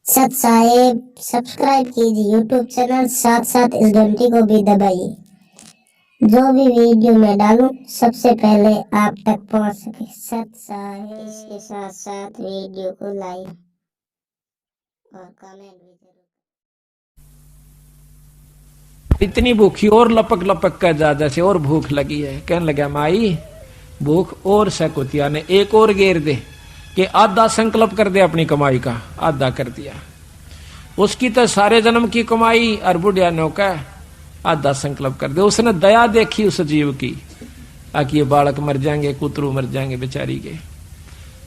सत साहेब सब्सक्राइब कीजिए YouTube channel, साथ साथ इस घंटी को भी दबाइए, जो भी वीडियो मैं डालूं सबसे पहले आप तक पहुंच सके। सत साहेब, इसके साथ साथ वीडियो को लाइक और कमेंट भी जरूर। इतनी भूखी और लपक लपक कर जा जैसे और भूख लगी है। कहने लगा माई भूख और सकुतिया ने एक और घेर दे कि आधा संकल्प कर दे अपनी कमाई का। आधा कर दिया, उसकी तो सारे जन्म की कमाई और बुढ़िया ने कहा आधा संकल्प कर दे। उसने दया देखी उस जीव की, ताकि ये बालक मर जाएंगे, कुतरू मर जाएंगे बेचारी के,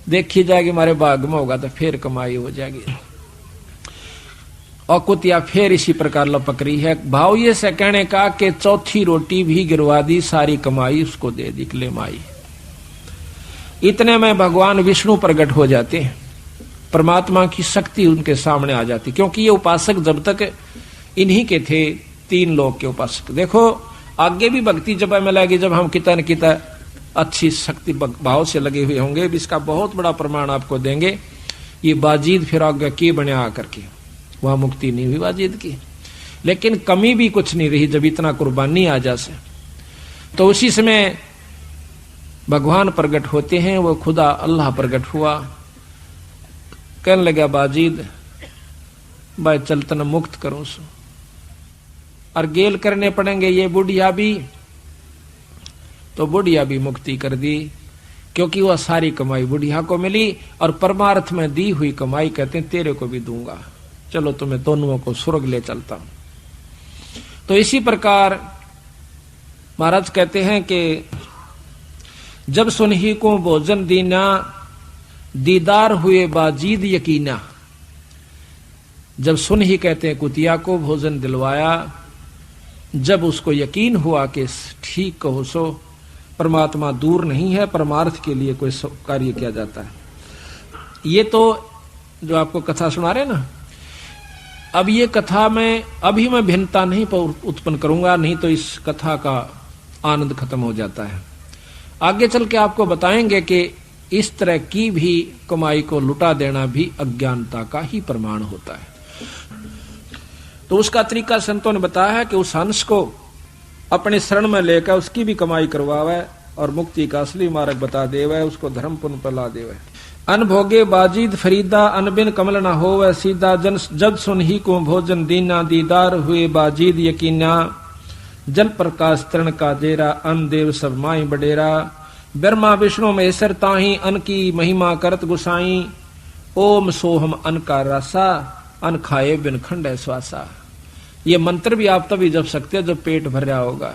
देखी जाएगी हमारे भाग में होगा तो फिर कमाई हो जाएगी। और कुतिया फिर इसी प्रकार लपक रही है। भाव ये से कहने का कि चौथी रोटी भी गिरवा दी, सारी कमाई उसको दे दी ले माई। इतने में भगवान विष्णु प्रकट हो जाते हैं, परमात्मा की शक्ति उनके सामने आ जाती, क्योंकि ये उपासक जब तक इन्हीं के थे, तीन लोग के उपासक। देखो आगे भी भक्ति जब हमें लगी, जब हम कितना न कितना अच्छी शक्ति भाव से लगे हुए होंगे, इसका बहुत बड़ा प्रमाण आपको देंगे। ये बाजीद फिर आगे की बने आकर के, वहां मुक्ति नहीं हुई बाजीद की, लेकिन कमी भी कुछ नहीं रही जब इतना कुर्बानी आ जा से। तो उसी समय भगवान प्रकट होते हैं, वो खुदा अल्लाह प्रकट हुआ। कहने लगा बाजीद भाई चल तना मुक्त करूं सो, और गेल करने पड़ेंगे ये बुढ़िया भी। तो बुढ़िया भी मुक्ति कर दी, क्योंकि वह सारी कमाई बुढ़िया को मिली, और परमार्थ में दी हुई कमाई कहते हैं तेरे को भी दूंगा, चलो तुम्हें दोनों को स्वर्ग ले चलता हूं। तो इसी प्रकार महाराज कहते हैं कि जब सुनही को भोजन दीना, दीदार हुए बाजीद यकीना। जब सुनही कहते हैं कुतिया को भोजन दिलवाया, जब उसको यकीन हुआ कि ठीक कहो सो परमात्मा दूर नहीं है, परमार्थ के लिए कोई कार्य किया जाता है। ये तो जो आपको कथा सुना रहे ना, अब ये कथा में अभी मैं भिन्नता नहीं उत्पन्न करूंगा, नहीं तो इस कथा का आनंद खत्म हो जाता है। आगे चल के आपको बताएंगे कि इस तरह की भी कमाई को लुटा देना भी अज्ञानता का ही प्रमाण होता है। तो उसका तरीका संतों ने बताया है कि उस हंस को अपने शरण में लेकर उसकी भी कमाई करवावे और मुक्ति का असली मार्ग बता देवे, उसको धर्म पुण्य पर ला देवे। अनभोगे बाजीद फरीदा, अनबिन कमल न होवे सीधा, जन जब सुनही को भोजन दीना, दीदार हुए बाजीद यकीना। जल प्रकाश तरण का जेरा, अन देव सब माई बडेरा। ब्रह्मा विष्णु महेश्वर ताही, अन की महिमा करत गुसाई। ओम सोहम अन का रसा, अन खाए बिन खंड श्वासा। ये मंत्र भी आप तभी जप सकते हैं जब पेट भर रहा होगा,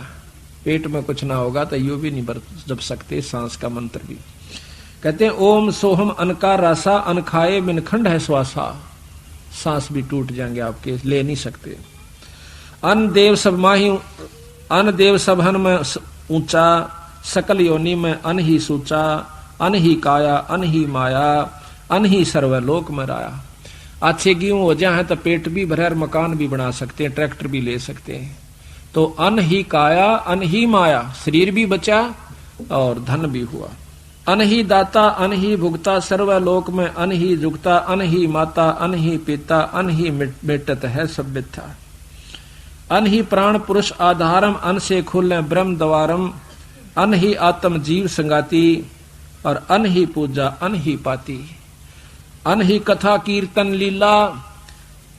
पेट में कुछ ना होगा तो यू भी नहीं जप सकते। सांस का मंत्र भी कहते हैं ओम सोहम अन का रसा, अन खाए बिन खंड है श्वासा। सांस भी टूट जाएंगे आपके, ले नहीं सकते। अन देव सब माही, अन देव सब हन में ऊंचा, सकल योनि में अन ही सूचा। अन ही काया अन ही माया, अन ही सर्वलोक में राया। अच्छे गेहूं हो जाए तो पेट भी भरे, मकान भी बना सकते हैं, ट्रैक्टर भी ले सकते हैं। तो अन ही काया अन ही माया, शरीर भी बचा और धन भी हुआ। अन ही दाता अन ही भुगता, सर्वलोक में अन ही जुगता। अन ही माता अन ही पिता, अन ही मिटत है सब मिथ्या। अन ही प्राण पुरुष आधारम, अन से खुले ब्रह्म द्वारम। अन ही आत्म जीव संगाती, और अन ही पूजा अन ही पाती। अन ही कथा कीर्तन लीला,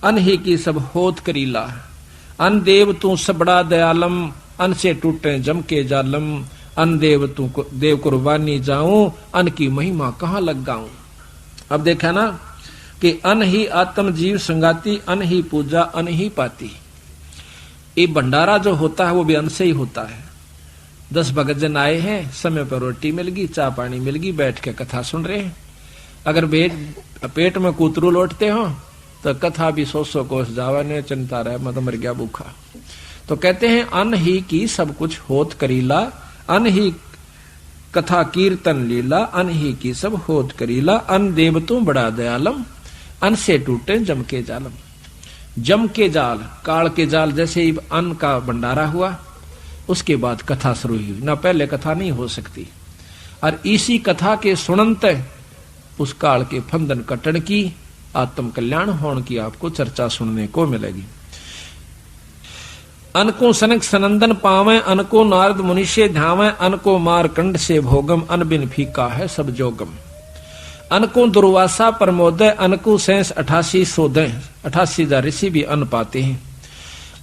अन ही की सब होत करीला। अन देव तू सबड़ा दयालम, अन से टूटे जम के जालम। अन देव तू देव कुर्बानी जाऊं, अन की महिमा कहाँ लग गाऊं। अब देखा ना कि अन ही आत्म जीव संगाती, अन ही पूजा अन ही पाती। ये भंडारा जो होता है वो भी अन्न से ही होता है। 10 भगत जन आए हैं, समय पर रोटी मिल गई, चाय पानी मिल गई, बैठ के कथा सुन रहे हैं। अगर पेट में कुतरू लौटते हो तो कथा भी 100 कोस जावा ने चिंता रहे, मत मर गया भूखा। तो कहते हैं अन्न ही की सब कुछ होत करीला, अन्न ही कथा कीर्तन लीला। अन्न ही की सब होत करीला, अन्न देव तू बड़ा दयालम। अन्न से टूटे जम के जालम। जम के जाल, काल के जाल, जैसे ही अन्न का भंडारा हुआ उसके बाद कथा शुरू हुई, ना पहले कथा नहीं हो सकती। और इसी कथा के सुनंत उस काल के फंदन कटन की आत्म कल्याण होने की आपको चर्चा सुनने को मिलेगी। अनको सनक सनंदन पावे, अनको नारद मुनि से ध्यावे, अनको मारकंड से भोगम, अन बिन फीका है सब जोगम। अनको दुर्वासा प्रमोदय, अनको सेंस 88 सोदय, 88,000 ऋषि भी अन पाते हैं।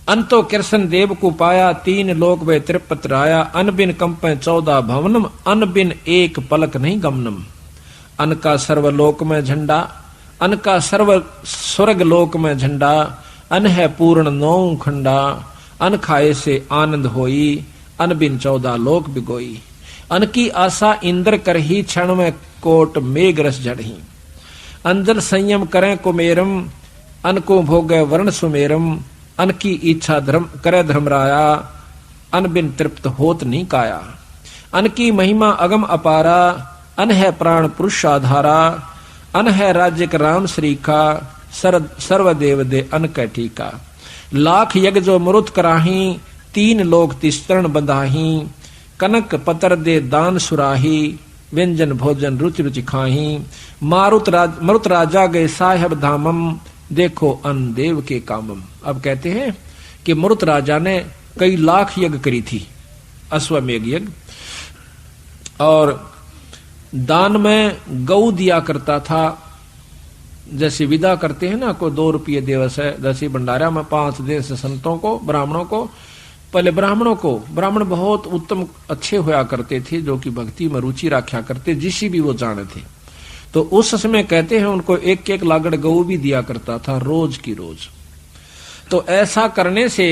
अन तो कृष्ण देव को पाया, 3 लोक वे त्रिपत राया, अन बिन कंपे 14 भवनम, अन बिन एक पलक नहीं गमनम। अन का सर्वलोक में झंडा, अन का सर्व स्वर्ग लोक में झंडा, अन है पूर्ण 9 खंडा, अन खाए से आनंद होई, अन बिन 14 लोक बिगोई। अन की आशा इंद्र करही, क्षण में कोट मेघ रस झड़ही। अंजल संयम करें कुमेरम, अन को भोगे वर्ण सुमेरम, अन की इच्छा धर्म करे धर्मराया, अन बिन तृप्त होत नहीं काया। अन की महिमा अगम अपारा, अन है प्राण पुरुष आधारा, अन है राज्य राम श्री का, सर्वदेव दे अन कैठी का। लाख यज्ञ जो मरुत कराही, 3 लोक तिस्तरण बंधाही, कनक पतर दे दान सुराही, व्यंजन भोजन रुचि रुचि खाही। मरुत राजा गए साहेब धामम, देखो अन देव के कामम। अब कहते हैं कि मरुत राजा ने कई लाख यज्ञ करी थी, अश्वमेघ यज्ञ, और दान में गऊ दिया करता था। जैसे विदा करते हैं ना, कोई 2 रुपये दिवस है, जैसे भंडारा में 5 दिन से संतों को, ब्राह्मणों को, पहले ब्राह्मण बहुत उत्तम अच्छे होया करते थे, जो कि भक्ति में रुचि रखा करते, जिसी भी वो जाने थे। तो उस समय कहते हैं उनको 1-1 लागड़ गऊ भी दिया करता था, रोज की रोज। तो ऐसा करने से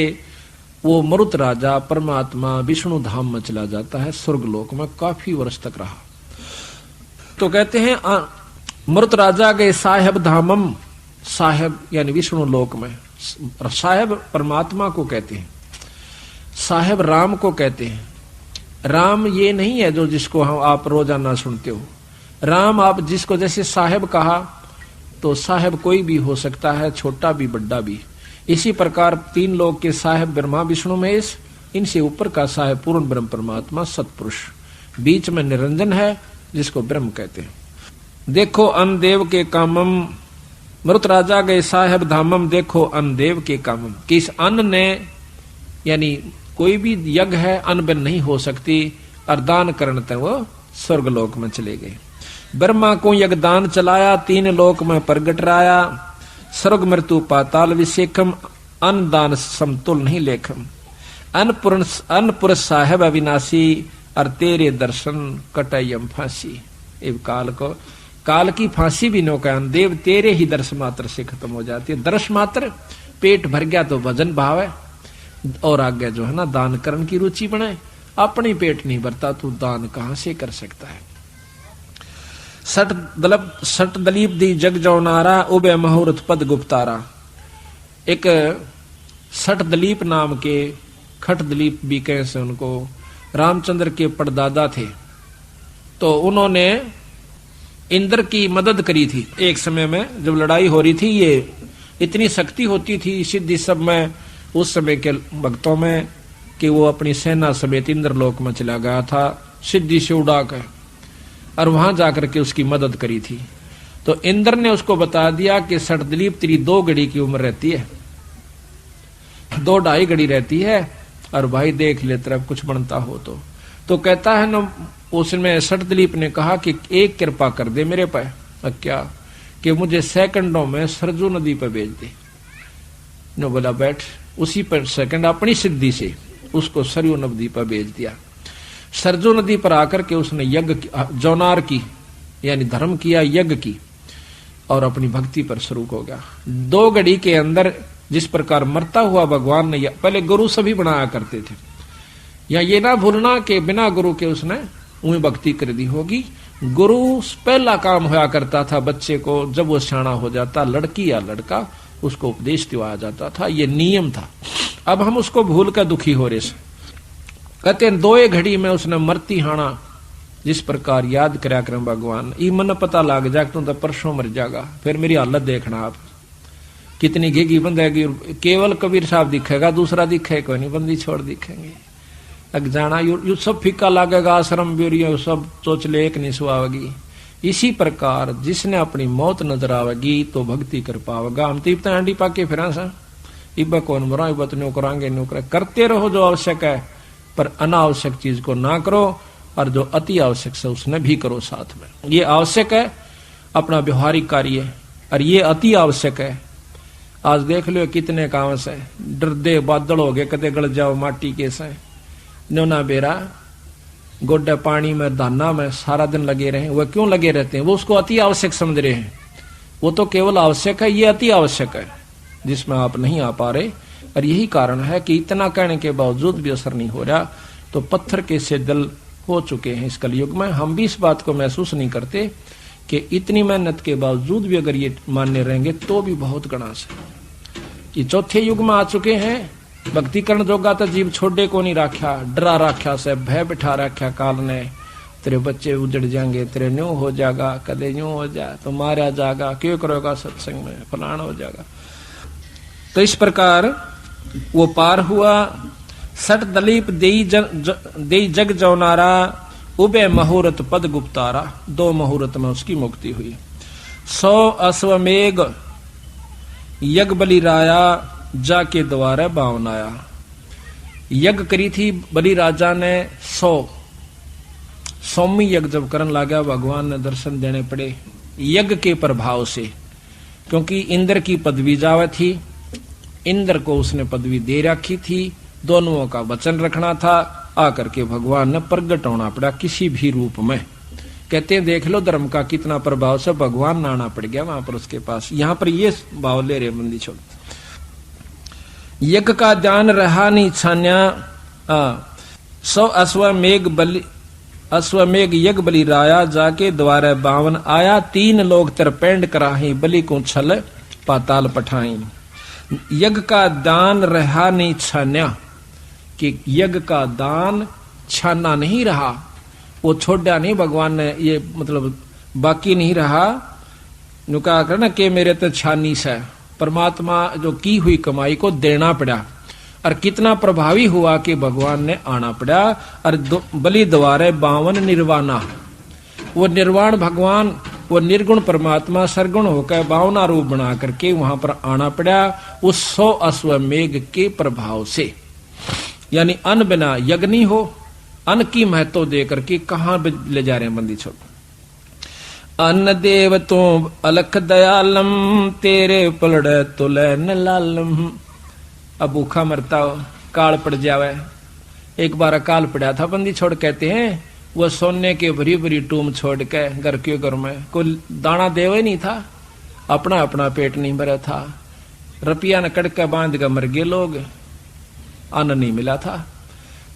वो मरुत राजा परमात्मा विष्णु धाम में चला जाता है, स्वर्गलोक में काफी वर्ष तक रहा। तो कहते हैं मृत राजा गए साहेब धामम, साहेब यानी विष्णु लोक में। साहेब परमात्मा को कहते हैं, साहेब राम को कहते हैं। राम ये नहीं है जो जिसको हम आप रोजाना सुनते हो। राम आप जिसको जैसे साहेब कहा, तो साहेब कोई भी हो सकता है, छोटा भी बड़ा भी। इसी प्रकार 3 लोक के साहेब ब्रह्मा विष्णु महेश, इनसे ऊपर का साहेब पूर्ण ब्रह्म परमात्मा सतपुरुष, बीच में निरंजन है जिसको ब्रह्म कहते हैं। देखो अन देव के कामम, मृत राजा गए साहेब धामम, देखो अन देव के कामम। कि इस अन्न ने, यानी कोई भी यज्ञ है अन्न बिन नहीं हो सकती, और दान करने तक वो स्वर्गलोक में चले गए। ब्रह्मा को यज्ञ दान चलाया, 3 लोक में प्रगट राया, स्वर्ग मृत्यु पाताल विशेखम, अन्न दान समतुल नहीं लेखम। अन्न पुरुष साहेब अविनाशी, और तेरे दर्शन कटयम फांसी। इस काल की फांसी भी नौका देव, तेरे ही दर्श मात्र से खत्म हो जाती है। दर्श मात्र, पेट भर गया तो भजन भाव है, और आगे जो है ना दान करने की रुचि बने। अपनी पेट नहीं भरता तो दान कहां से कर सकता है। सट दलीप दी जग जौनारा, उबे मुहूर्त पद गुप्तारा। एक सट दलीप नाम के, खट दलीप भी कैसे उनको, रामचंद्र के परदादा थे। तो उन्होंने इंद्र की मदद करी थी एक समय में, जब लड़ाई हो रही थी। ये इतनी शक्ति होती थी सिद्धि सब में उस समय के भक्तों में, कि वो अपनी सेना समेत इंद्रलोक में चला गया था सिद्धि से उड़ा कर, और वहां जाकर के उसकी मदद करी थी। तो इंद्र ने उसको बता दिया कि सटदलीप तेरी 2 घड़ी की उम्र रहती है, 2-2.5 घड़ी रहती है, और भाई देख ले तेरा कुछ बनता हो तो कहता है ना, उसमें सटदलीप ने कहा कि एक कृपा कर दे मेरे पे। क्या? कि मुझे सेकंडों में सरजू नदी पर भेज दे। नो बोला बैठ। उसी पर सेकंड अपनी सिद्धि से उसको सरयू नदी पर भेज दिया। सरजू नदी पर आकर के उसने यज्ञ जौनार की, यानी धर्म किया, यज्ञ की, और अपनी भक्ति पर शुरू हो गया। 2 घड़ी के अंदर जिस प्रकार मरता हुआ भगवान ने, पहले गुरु सभी बनाया करते थे, या ये ना भूलना कि बिना गुरु के उसने उन्हें भक्ति कर दी होगी। गुरु पहला काम होया करता था बच्चे को, जब वो सियाना हो जाता, लड़की या लड़का, उसको उपदेश दिवाया जाता था, ये नियम था। अब हम उसको भूल कर दुखी हो रहे। कहते हैं 2 घड़ी में उसने मरती हाना, जिस प्रकार याद करया करें भगवान, ई मन पता लग जा तू तो परसों मर जाएगा, फिर मेरी हालत देखना आप कितनी घेगी बंदेगी। केवल कबीर साहब दिखेगा, दूसरा दिखे कोई नहीं, बंदी छोड़ दिखेंगे। लग जाना यू सब फीका लगेगा, आश्रम ब्यूरियो सब सोच ले एक नहीं सुहावगी। इसी प्रकार जिसने अपनी मौत नजर आवेगी तो भक्ति कर पावेगा। हम तो इतना अंडी पाके फिर सा इब्बा कौन मरा इब्बा तो न्यू करांगे न्यू करें। करते रहो जो आवश्यक है, पर अनावश्यक चीज को ना करो, और जो अति आवश्यक है उसने भी करो साथ में। ये आवश्यक है अपना व्यवहारिक कार्य, और ये अति आवश्यक है। आज देख लो कितने काम से डरदे बादल हो गए, कदे गल जाओ माटी के से न्योना बेरा गोड्डा पानी में दाना में सारा दिन लगे रहे। वह क्यों लगे रहते हैं? वो उसको अति आवश्यक समझ रहे हैं। वो तो केवल आवश्यक है, ये अति आवश्यक है जिसमें आप नहीं आ पा रहे। और यही कारण है कि इतना कहने के बावजूद भी असर नहीं हो रहा। तो पत्थर के से दिल हो चुके हैं इस कलयुग में। हम भी इस बात को महसूस नहीं करते कि इतनी मेहनत के बावजूद भी अगर ये मान्य रहेंगे तो भी बहुत गणास है। ये चौथे युग में आ चुके हैं। भक्ति करण जोगा तो जीव छोड़े को नहीं राख्या, डरा राख्या से भय बिठा राख्या काल ने। तेरे बच्चे उजड़ जाएंगे, तेरे न्यू हो जाएगा, कदे न्यू हो जाए तो मारा जाएगा, क्यों करोगा सत्संग में, फलाना हो जाएगा। तो इस प्रकार वो पार हुआ। सट दलीप देई जग जौनारा, उबे मुहूर्त पद गुप्तारा। 2 मुहूर्त में उसकी मुक्ति हुई। 100 अश्वमेघ यज्ञ बलि राया, जाके द्वारे बावन आया। यज्ञ करी थी बलि राजा ने 100वीं यज्ञ जब करन लगा, भगवान ने दर्शन देने पड़े यज्ञ के प्रभाव से। क्योंकि इंद्र की पदवी जावे थी, इंद्र को उसने पदवी दे रखी थी, दोनों का वचन रखना था। आकर के भगवान ने प्रगट होना पड़ा किसी भी रूप में। कहते हैं देख लो धर्म का कितना प्रभाव से भगवान आना पड़ गया वहां पर उसके पास। यहां पर ये भाव ले रहे बंदी छोड़। यज्ञ का ध्यान रहा नहीं छान्या, 100 अश्वमेघ यज्ञ बलि राया, जाके द्वारे 52 आया। 3 लोग तरपेंड कराही, बलि को छल पाताल पठाई। यज्ञ का दान रहा नहीं छान्या, कि यज्ञ का दान छाना नहीं रहा, वो छोड़ा नहीं भगवान ने, ये मतलब बाकी नहीं रहा। नुका करना कि मेरे तो छानी से परमात्मा जो की हुई कमाई को देना पड़ा। और कितना प्रभावी हुआ कि भगवान ने आना पड़ा। और बलि द्वारे 52 निर्वाणा, वो निर्वाण भगवान, वो निर्गुण परमात्मा सरगुण होकर 52 रूप बना करके वहां पर आना पड़ा उस 100 अश्वमेघ के प्रभाव से। यानी अन्न बिना यज्ञ नहीं हो। अन्न की महत्व दे करके कहां ले जा रहे हैं बंदी छोड़। अन्न देव तो अलख दयालम, तेरे पलड़े तुले न लालम। अब भूखा मरता हो, काल पड़ जावे। एक बार अकाल पड़ा था बंदी छोड़, कहते हैं वो सोने के भरी भरी टूम छोड़ के घर के घर में कोई दाना देवे नहीं था, अपना अपना पेट नहीं भरा था। रुपया न कड़का बांध कर मर गए लोग, अन्न नहीं मिला था।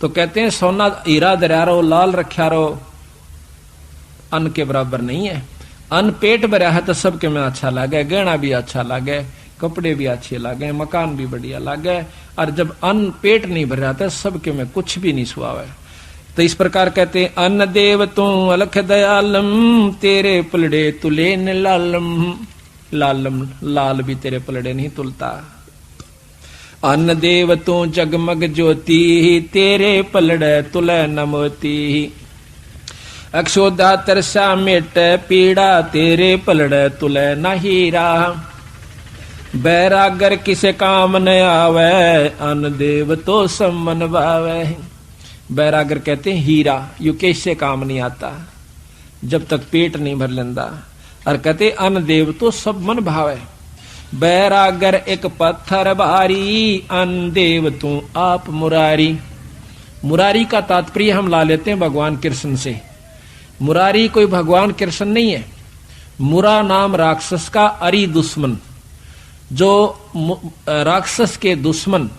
तो कहते हैं सोना हीरा दरिया रहो, लाल रखा रहो, अन्न के बराबर नहीं है। अन्न पेट भरा है तो सबके में अच्छा लगे, गहना भी अच्छा लगे, कपड़े भी अच्छे लगे, मकान भी बढ़िया लगे। और जब अन्न पेट नहीं भर रहा था सबके में कुछ भी नहीं सुहावे। तो इस प्रकार कहते हैं अन्न देव तू अलख दयालम, तेरे पलड़े तुले न लालम। लालम लाल भी तेरे पलड़े नहीं तुलता। अन्न देव तू जगमग ज्योति, तेरे पलड़े तुले न मोती। अक्षोदा तरसा मेट पीड़ा, तेरे पलड़े तुले न हीरा। बैरागर किसे काम न आवे, अन्न देव तो सम्मन भावे। बैरागर कहते हैं हीरा, यू कैसे काम नहीं आता जब तक पेट नहीं भर लेंदा। और कहते अन्न देव तो सब मन भावे। बैरागर एक पत्थर भारी, अन्न देव तू आप मुरारी। मुरारी का तात्पर्य हम ला लेते हैं भगवान कृष्ण से। मुरारी कोई भगवान कृष्ण नहीं है। मुरा नाम राक्षस का अरी दुश्मन, जो राक्षस के दुश्मन,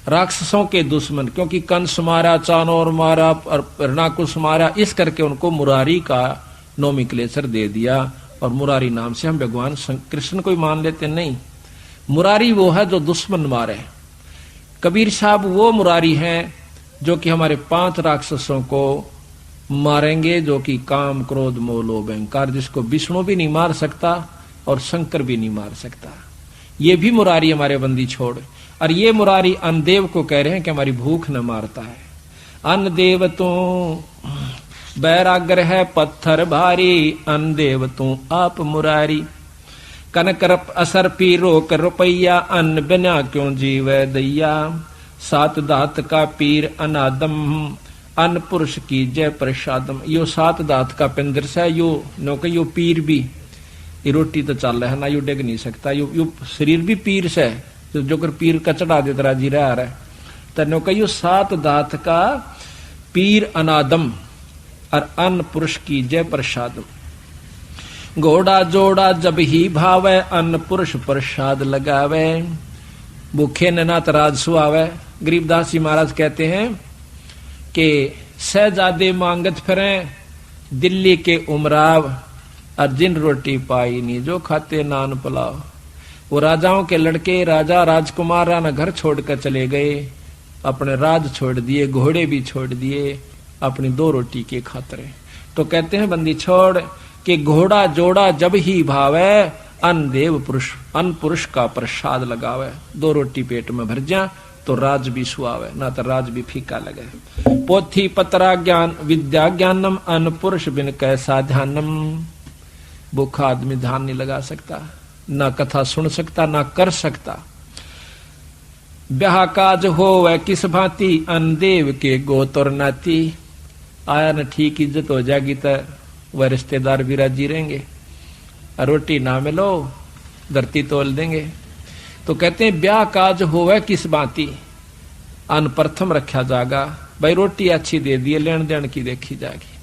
राक्षसों के दुश्मन, क्योंकि कंस मारा, चाणोर मारा और हिरणाकुश मारा, इस करके उनको मुरारी का नोमेक्लेचर दे दिया। और मुरारी नाम से हम भगवान कृष्ण को ही मान लेते नहीं। मुरारी वो है जो दुश्मन मारे। कबीर साहब वो मुरारी हैं जो कि हमारे 5 राक्षसों को मारेंगे, जो कि काम क्रोध मोह लोभ अहंकार, जिसको विष्णु भी नहीं मार सकता और शंकर भी नहीं मार सकता। ये भी मुरारी हमारे बंदी छोड़। और ये मुरारी अन्नदेव को कह रहे हैं कि हमारी भूख न मारता है। अन्नदेव तो बैराग्र है पत्थर भारी, अन देव तू आप मुरारी। कनक असर पी रोक रुपैया, अन्न बिना क्यों जीवे दैया। सात दात का पीर अनादम, अन्न पुरुष की जय प्रसादम। यो सात दात का पिंदर से यो नौके यो पीर भी, ये रोटी तो चल रहा है ना, यो डिग नहीं सकता। यो शरीर भी पीर से जो कर पीर का चढ़ा दे तरा जी रहा है। तो नौके यो सात दात का पीर अनादम, और अन्न पुरुष की जय प्रसादम। घोड़ा जोड़ा जब ही भावे, अन्न पुरुष प्रसाद लगावे। भूखे ननात राज सुआवे। गरीबदास जी महाराज कहते हैं कि शहजादे मांगत फिरे, दिल्ली के उमराव, और जिन रोटी पाई नहीं जो खाते नान पुलाव। वो राजाओं के लड़के राजा राजकुमार राना घर छोड़कर चले गए, अपने राज छोड़ दिए, घोड़े भी छोड़ दिए अपनी दो रोटी के खातरे। तो कहते हैं बंदी छोड़ कि घोड़ा जोड़ा जब ही भावे, अन्न देव पुरुष अन्न पुरुष का प्रसाद लगावे। दो रोटी पेट में भर जा तो राज भी सुआवे, ना तो राज भी फीका लगे। पोथी पतरा ज्ञान विद्या ज्ञानम, अन्न पुरुष बिन कैसा ध्यानम। भूखा आदमी ध्यान नहीं लगा सकता, ना कथा सुन सकता, ना कर सकता। ब्याह काज हो वह किस भांति, अन्न देव के गोत और नाती। आया न ठीक इज्जत हो जाएगी तो वह रिश्तेदार भी राजी रहेंगे, रोटी ना मिलो धरती तोल देंगे। तो कहते हैं ब्याह काज होवे किस बाती, अन्न प्रथम रखा जागा। भाई रोटी अच्छी दे दी, लेन देन की देखी जाएगी।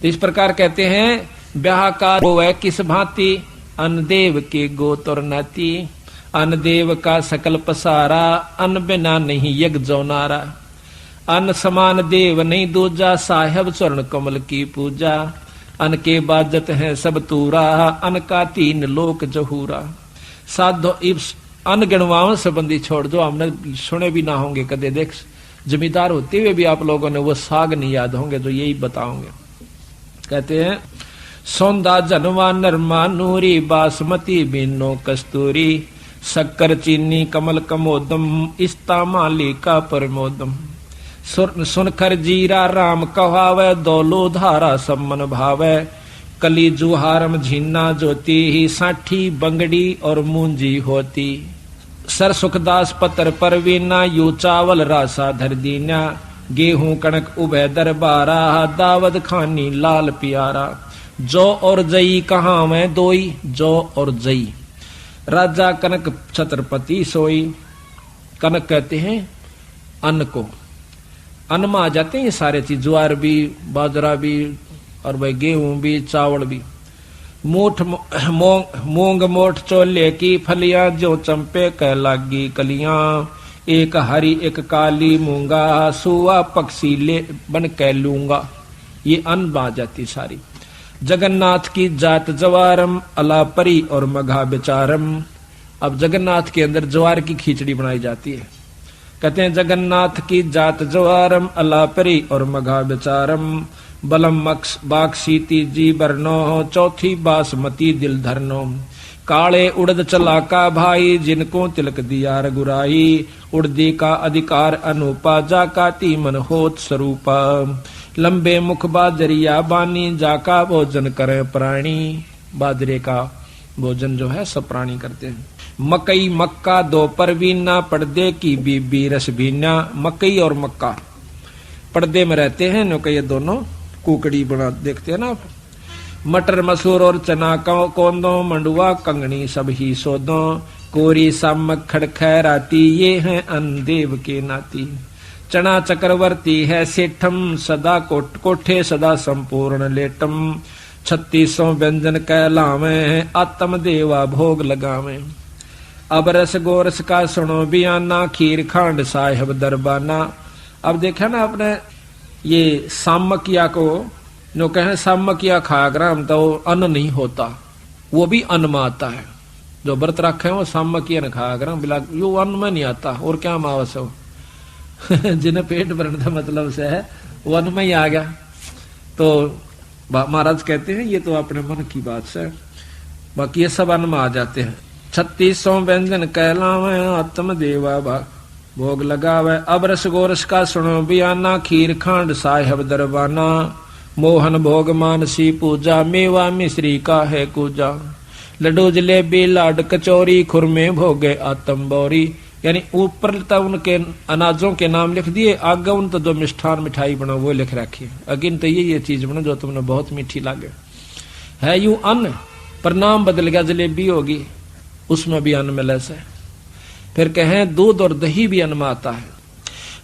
तो इस प्रकार कहते हैं ब्याह काज होवे किस भांति, अन्न देव के गोत और नाती। अन्न देव का सकल पसारा, अन्न बिना नहीं यज्ञ जौनारा। अन्न समान देव नहीं दूजा, साहेब चरण कमल की पूजा। अन्न के बाजत है सब तूरा, अन्न का तीन लोक जहूरा। साधो अन्न गिणवाओं संबंधी छोड़ दो, हमने सुने भी ना होंगे कदे। देख जमींदार होते हुए भी आप लोगों ने वो साग नहीं याद होंगे, तो यही बताओगे। कहते हैं सौंदा जनवा नरमा नूरी, बासमती बिनो कस्तूरी। शक्कर चीनी कमल कमोदम, इस्ता माली का प्रमोदम। सुनकर जीरा राम कहावे, दौलो धारा सम्मन भावे। कली जुहारम झीना ज्योति, ही साठी बंगड़ी और मूंजी होती। सर सुखदास पतर परवीना, यू चावल रासा धर दीना। गेहूं कणक उभय दरबारा, दावद खानी लाल प्यारा। जो और जई कहाँ में दोई, जो और जई राजा कनक छत्रपति सोई। कनक कहते हैं अन्न को, अन्न में आ जाते हैं ये सारे चीज, ज्वार भी, बाजरा भी, और भाई गेहूं भी, चावल भी। मूठ मूंग मोठ चोले की फलियां, जो चंपे कह लागी कलियां। एक हरी एक काली मूंगा, सुआ पक्षी ले बन कह लूंगा। ये अन्न में आ जाती सारी। जगन्नाथ की जात जवारम, अलापरी और मघा बेचारम। अब जगन्नाथ के अंदर ज्वार की खिचड़ी बनाई जाती है। कहते हैं जगन्नाथ की जात जवारम, अलापरी और मघा बेचारम। बलम मक्स बाक्सी तीजी बरनो, चौथी बासमती दिल धरनो। काले उड़द चला का भाई, जिनको तिलक दिया रघुराई। उड़दी का अधिकार अनुपा, जाका तीमन होत स्वरूपा। लंबे मुख बाजरिया बानी, जाका भोजन करे प्राणी। बाजरे का भोजन जो है सब प्राणी करते हैं। मकई मक्का दो परवीना, पर्दे की बीबी रसबीना। मकई और मक्का पर्दे में रहते हैं, नो ये दोनों कुकड़ी बना देखते हैं ना आप। मटर मसूर और चना कोंदो, मंडुआ कंगनी सब ही सोदो। कोरी सामक खड़खैराती, ये हैं अन्न देव के नाती। चना चक्रवर्ती है सेठम, सदा कोठे सदा संपूर्ण लेटम। 3600 व्यंजन कहलावे, आत्म देवा भोग लगावे। अब रस गोरस का सुनो बियाना, खीर खांड साहेब दरबाना। अब देखा ना आपने ये सामकिया को, जो कहे सामकिया खाग्राम, तो अन्न नहीं होता, वो भी अन्न में आता है। जो व्रत रखे वो सामकिया न खाग्राम, बिला यो अन्न में नहीं आता। और क्या मावस हो जिन्हें पेट भरने का मतलब से है, वो अन्न में ही आ गया। तो महाराज कहते हैं ये तो अपने मन की बात से, बाकी ये सब अन्न में आ जाते हैं। 3600 व्यंजन कहलावे, आत्म देवा भोग लगावे। अब रस गोरस का सुनो बियाना, खीर खांड साहेब दरबाना। मोहन भोग मानसी पूजा, मेवा मिश्री का है कूजा। लड्डू जलेबी लाड कचौरी, खुरमे भोगे आतम बौरी। यानी ऊपर तो उनके अनाजों के नाम लिख दिए, आगे उन तो जो मिष्ठान मिठाई बना वो लिख रखी। अगिन तो ये चीज बना जो तुमने बहुत मीठी लागे। है यूं अन्न, पर नाम बदल गया, जलेबी होगी, उसमें भी अन्न मिले से। फिर कहें दूध और दही भी अन्न में आता है।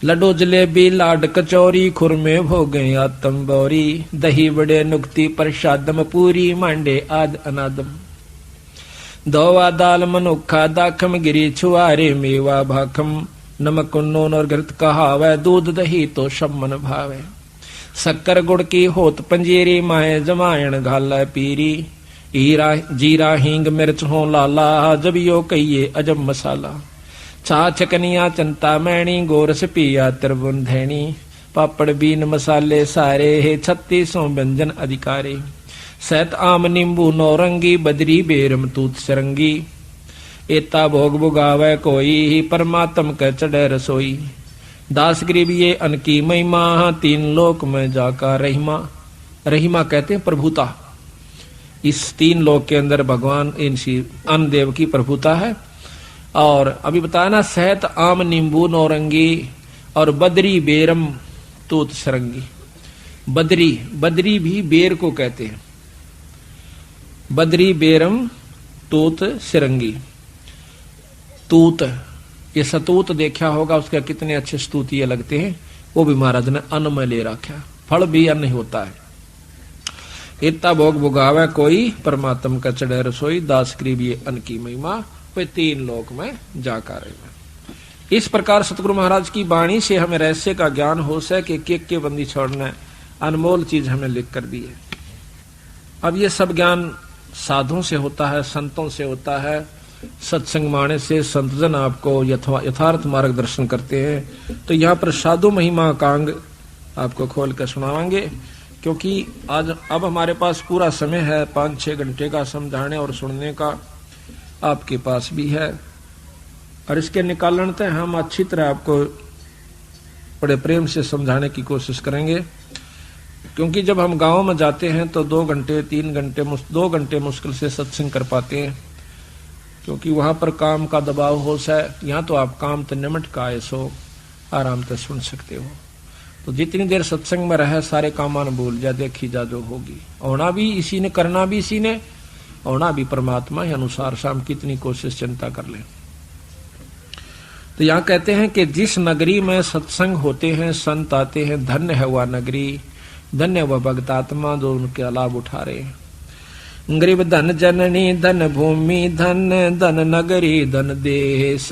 लड्डू जलेबी लाड कचौरी, खुरमे भोगे आतम बौरी। दही बड़े नुक्ति प्रसादम, पूरी मांडे आद अनादम। दोवा दाल मनुखा दाखम, गिरी छुआरे मेवा भाखम। नमक नून और घृत कहावे, दूध दही तो सब मन भावे। शक्कर गुड़ की होत पंजेरी, माए जमायण घाला पीरी। हीरा जीरा हींग मिर्च हो लाला, जब यो कहिए अजब मसाला। छाछ कनिया चंता मैणी, गोरस पिया त्रिभुवन धैणी। पापड़ बीन मसाले सारे, है 3600 व्यंजन अधिकारे। सैत आम नींबू नौरंगी, बदरी बेरम तूत सरंगी। एता भोग भुगावे कोई, परमात्म के चढ़े रसोई। दास गरीब ये अन की महिमा, 3 लोक में जाका रहीमा। रहीमा कहते हैं प्रभुता। इस 3 लोक के अंदर भगवान इनसी अन्न देव की प्रभुता है। और अभी बताया ना, सहत आम नींबू नौरंगी और बदरी बेरम तूत सरंगी। बदरी, बदरी भी बेर को कहते हैं। बदरी बेरम तूत सिरंगी। तूत, ये सतूत देखा होगा, उसके कितने अच्छे स्तुतिये लगते हैं, वो भी महाराज ने अन्न में ले रखा। फल भी अन्न होता है। इतना भोग भुगावे कोई, परमात्म का चढ़े रसोई। दास करीब ये अन्न की महिमा, वे 3 लोक में जाकर रहे। इस प्रकार सतगुरु महाराज की वाणी से हमें रहस्य का ज्ञान हो सके, के बंदी छोड़ना अनमोल चीज हमें लिख कर दी है। अब ये सब ज्ञान साधुओं से होता है, संतों से होता है। सत्संग माने से संतजन आपको यथार्थ मार्गदर्शन करते हैं। तो यहाँ पर साधु महिमा का अंग आपको खोल कर सुनावांगे, क्योंकि आज अब हमारे पास पूरा समय है, 5-6 घंटे का समझाने और सुनने का आपके पास भी है। और इसके निकालन तक हम अच्छी तरह आपको बड़े प्रेम से समझाने की कोशिश करेंगे। क्योंकि जब हम गांव में जाते हैं तो 2 घंटे 3 घंटे 2 घंटे मुश्किल से सत्संग कर पाते हैं, क्योंकि वहां पर काम का दबाव हो सा। यहाँ तो आप काम तो निमट का आए सो आराम से सुन सकते हो। तो जितनी देर सत्संग में रहे सारे कामान भूल जा, देखी जा जो होगी। होना भी इसी ने, करना भी इसी ने, होना भी परमात्मा के अनुसार। शाम कितनी कोशिश चिंता कर ले। तो यहाँ कहते हैं कि जिस नगरी में सत्संग होते हैं, संत आते हैं, धन्य है वह नगरी, धन्य वह भक्त आत्मा जो उनके लाभ उठा रहे। गरीब धन जननी, धन भूमि, धन धन नगरी, धन देश,